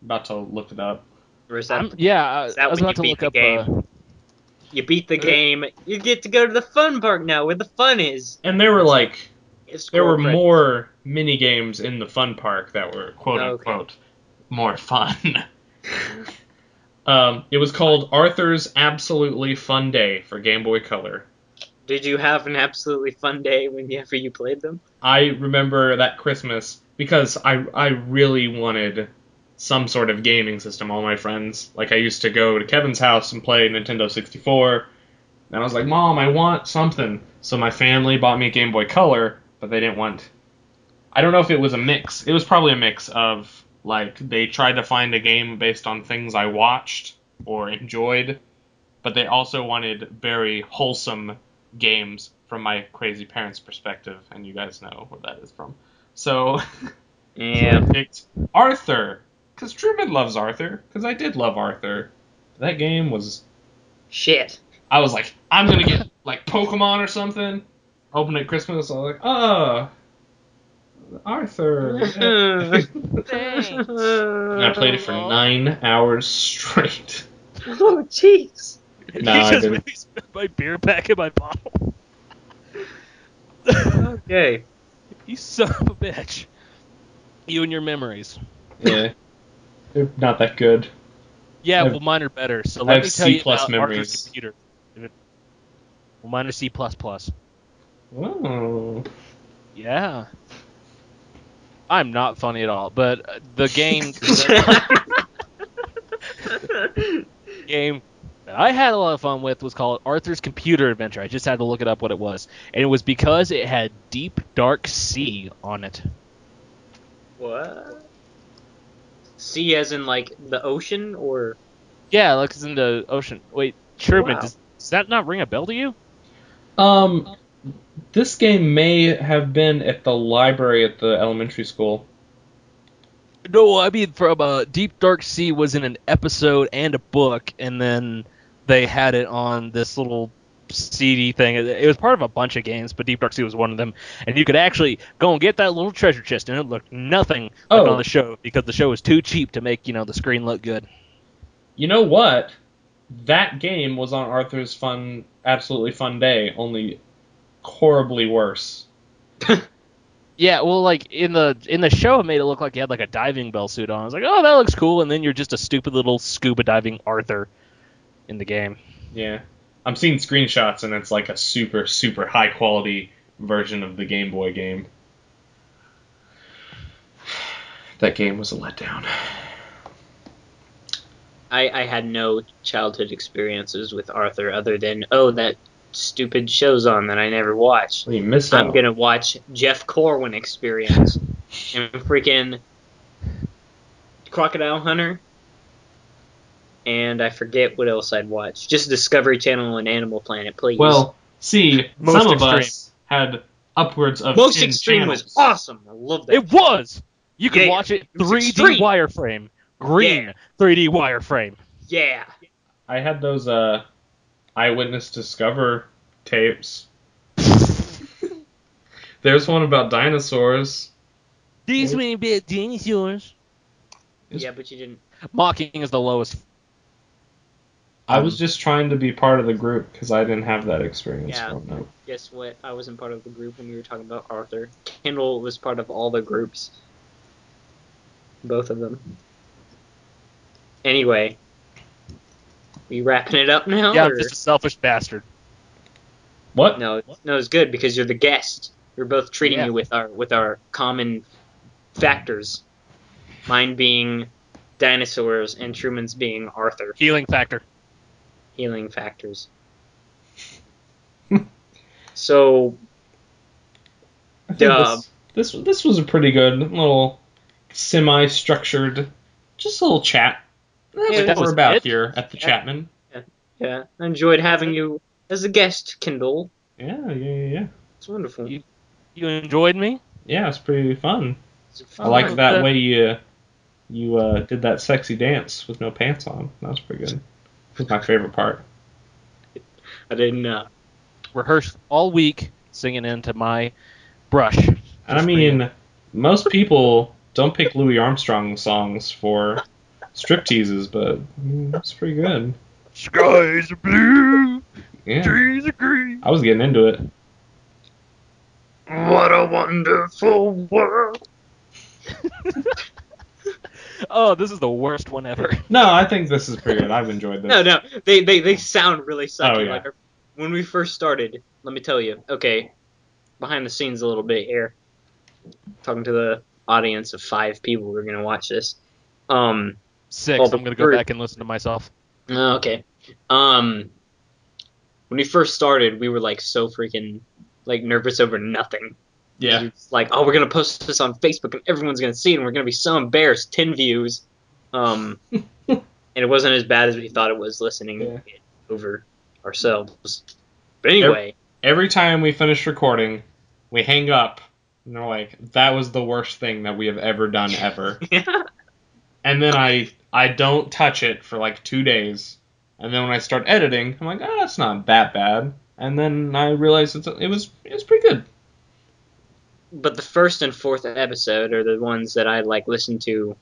About to look it up. Or is that? I was about to look up. You beat the game. You get to go to the fun park now, where the fun is. And there were more mini games in the fun park that were quote unquote more fun. It was called Arthur's Absolutely Fun Day for Game Boy Color. Did you have an absolutely fun day whenever you played them? I remember that Christmas because I really wanted some sort of gaming system. All my friends, I used to go to Kevin's house and play Nintendo 64, and I was like, Mom, I want something. So my family bought me a Game Boy Color, but they didn't want... I don't know if it was a mix. It was probably a mix of... they tried to find a game based on things I watched or enjoyed, but they also wanted very wholesome games from my crazy parents' perspective, and you guys know where that is from. So, yeah. I picked Arthur, because Truman loves Arthur, because I did love Arthur. That game was... shit. I was like, I'm gonna get, Pokemon or something. Open at Christmas, I was like, oh... Arthur. Thanks. And I played it for 9 hours straight. Oh, jeez. No, you I just didn't. made me spit my beer back in my bottle. Okay. You son of a bitch. You and your memories. Yeah. They're not that good. Yeah, I have- well, mine are better. So I let have me tell you C+ about memories. Arthur's computer. Well, mine are C++. Oh. Yeah. I'm not funny at all, but the game game that I had a lot of fun with was called Arthur's Computer Adventure. I just had to look it up what it was. And it was because it had Deep Dark Sea on it. What? Sea as in, like, the ocean, or? Yeah, like it's in the ocean. Wait, Truman, Wow. does that not ring a bell to you? This game may have been at the library at the elementary school. No, I mean, from Deep Dark Sea was in an episode and a book, and then they had it on this little CD thing. It was part of a bunch of games, but Deep Dark Sea was one of them. And you could actually go and get that little treasure chest, and it looked nothing like on the show, because the show was too cheap to make, the screen look good. You know what? That game was on Arthur's Absolutely Fun Day, only horribly worse. Yeah, well, like in the show, it made it look like you had like a diving bell suit on. I was like, oh, that looks cool, and then you're just a stupid little scuba diving Arthur in the game. Yeah, I'm seeing screenshots, and it's like a super, super high quality version of the Game Boy game. That game was a letdown. I had no childhood experiences with Arthur other than, that stupid show's on that I never watched. Well, you missed out. I'm gonna watch Jeff Corwin Experience and freaking Crocodile Hunter, and I forget what else I'd watch. Just Discovery Channel and Animal Planet, please. Well, see, Most some Extreme. of us had upwards of Most 10 Extreme channels. was awesome. I love that. It was. You could Yeah, watch it it was 3D extreme. wireframe, green 3D wireframe. Yeah. I had those Eyewitness Discover tapes. There's one about dinosaurs. These may be dinosaurs. Yeah, but you didn't. Mocking is the lowest. I was just trying to be part of the group because I didn't have that experience Yeah. growing up. Guess what? I wasn't part of the group when we were talking about Arthur. Kendall was part of all the groups. Both of them. Anyway. We wrapping it up now? Yeah, or? I'm just a selfish bastard. What? No, it's good because you're the guest. We're both treating Yeah. you with our common factors. Mine being dinosaurs and Truman's being Arthur. Healing factor. Healing factors. So, I think this was a pretty good little semi-structured, just a little chat. That's Yeah, what that we're was about it? here at the Chatmen. yeah, I enjoyed having you as a guest, Kindle. Yeah. It's wonderful. You enjoyed me? Yeah, it's pretty fun. It's I fun. like that way you did that sexy dance with no pants on. That was pretty good. That was my favorite part. I didn't. Rehearsed all week singing into my brush. And I Just for mean, you. most people don't pick Louis Armstrong songs for stripteases, but it's pretty good. Skies are blue, Yeah, trees are green. I was getting into it. What a wonderful world. Oh, this is the worst one ever. No, I think this is pretty good. I've enjoyed this. No, they sound really sucky. Oh, yeah. Like when we first started, let me tell you. Okay, behind the scenes a little bit here. Talking to the audience of 5 people who are gonna watch this. 6. I'm gonna go back and listen to myself. Okay. When we first started, we were like so freaking like nervous over nothing. Yeah. It's like, oh, we're gonna post this on Facebook and everyone's gonna see it, and we're gonna be so embarrassed. 10 views. And it wasn't as bad as we thought it was listening Yeah. over ourselves. But anyway, Every time we finish recording, we hang up, and they're like, that was the worst thing that we have ever done ever. And then I don't touch it for like 2 days. And then when I start editing, I'm like, it's not that bad. And then I realize it was pretty good. but the first and fourth episode are the ones that I like listened to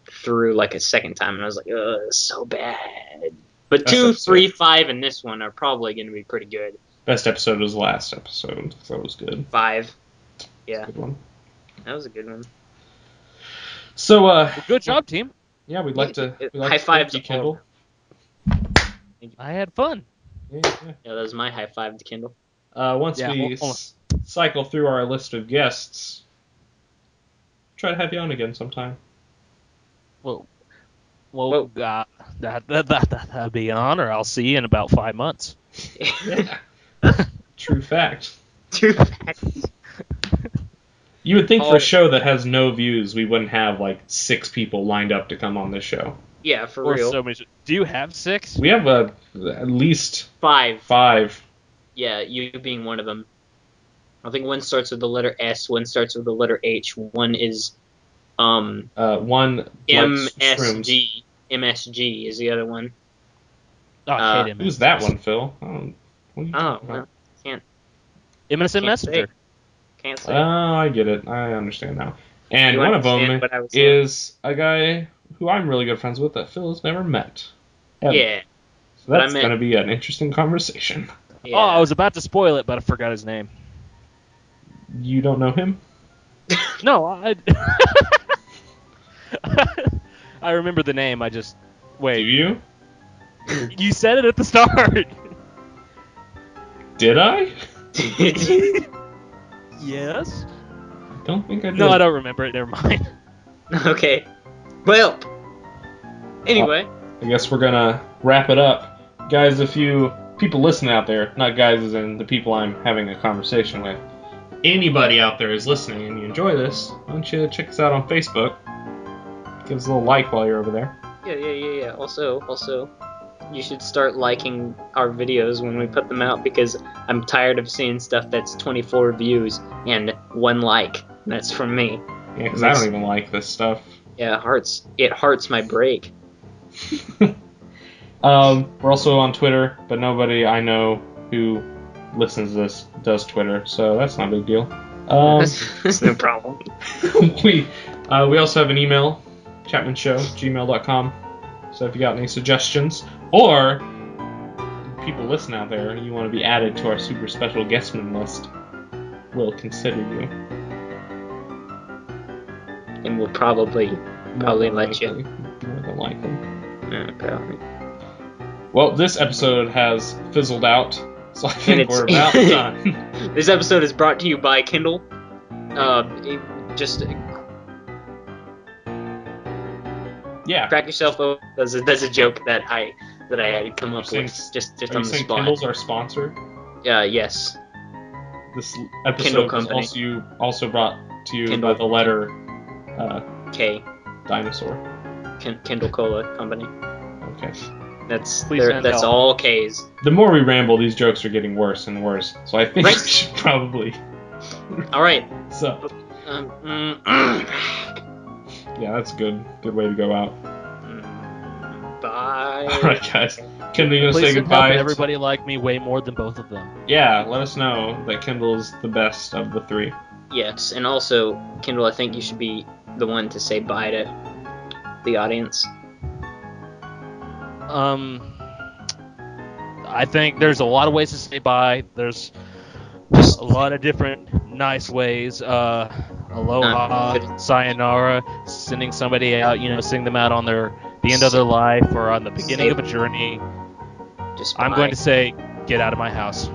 through like a second time, and I was like, oh, it's so bad. But Best 2, episode. 3, 5, and this one are probably going to be pretty good. Best episode was last episode, so that was good. 5, yeah, Good one. that was a good one. So, Well, good job, team. yeah, we'd like to High thank fives you, to all. Kendall. I had fun. Yeah. Yeah, that was my high five to Kindle. Once Yeah, we hold on. cycle through our list of guests, try to have you on again sometime. Well, Whoa. that'd be an honor. I'll see you in about 5 months. Yeah. True fact. True fact. You would think for Oh. a show that has no views, we wouldn't have like 6 people lined up to come on this show. Yeah, for Or real. so many. Do you have 6? We have at least 5. 5. Yeah, you being one of them. I think one starts with the letter S, one starts with the letter H, one is One likes shrooms. MSG. MSG is the other one. Oh, I hate him. Who's that one, Phil? What are you Oh, talking well, about? Innocent Can't say. Messenger. Can't say. Oh, I get it. I understand now. And You one of them understand what I was saying? is a guy who I'm really good friends with that Phil has never met. Ever. Yeah. So but I that's met- going to be an interesting conversation. Yeah. Oh, I was about to spoil it, but I forgot his name. You don't know him? No, I. I remember the name. I just Do wait. you? You said it at the start. Did I? Yes. I don't think I did. No, I don't remember it. Never mind. Okay. Well. Anyway. I guess we're going to wrap it up. Guys, if you people listening out there, not guys as in the people I'm having a conversation with, anybody out there is listening and you enjoy this, why don't you check us out on Facebook? Give us a little like while you're over there. Yeah. Also, you should start liking our videos when we put them out because I'm tired of seeing stuff that's 24 views and 1 like. That's from me. Yeah, because I don't even like this stuff. Yeah, it hurts my break. We're also on Twitter, but nobody I know who listens to this does Twitter, so that's not a big deal. That's no problem. we also have an email, ChatmenShow@gmail.com. So if you got any suggestions, or people listen out there and you want to be added to our super special Guestman list, we'll consider you. And we'll probably let you. More than likely. Probably. Well, this episode has fizzled out, so I And think it's- we're about done. This episode is brought to you by Kindle. Just Yeah. crack yourself open. That's a joke that I had to come up You're with saying- just Are on you the saying spot. Kindles are sponsored? Yes. This Kindle episode was company. also brought to you Kindle. by the letter K. Dinosaur. Kindle Cola Company. Okay. That's Please send that's help. all K's. The more we ramble, these jokes are getting worse and worse. So I think Right. we should probably. All right. So Um, yeah, that's a good way to go out. Bye. All right, guys. Kindle, you gonna Please say send help, goodbye? and everybody like me way more than both of them. Yeah, let us know that Kindle is the best of the 3. Yes, and also, Kindle, I think you should be the one to say bye to the audience. I think there's a lot of ways to say bye. There's a lot of different nice ways. Aloha, sayonara, sending somebody out, sending them out on the end of their life or on the beginning of a journey. Just I'm bye. going to say, get out of my house.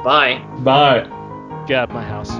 Bye. Bye. Get out of my house.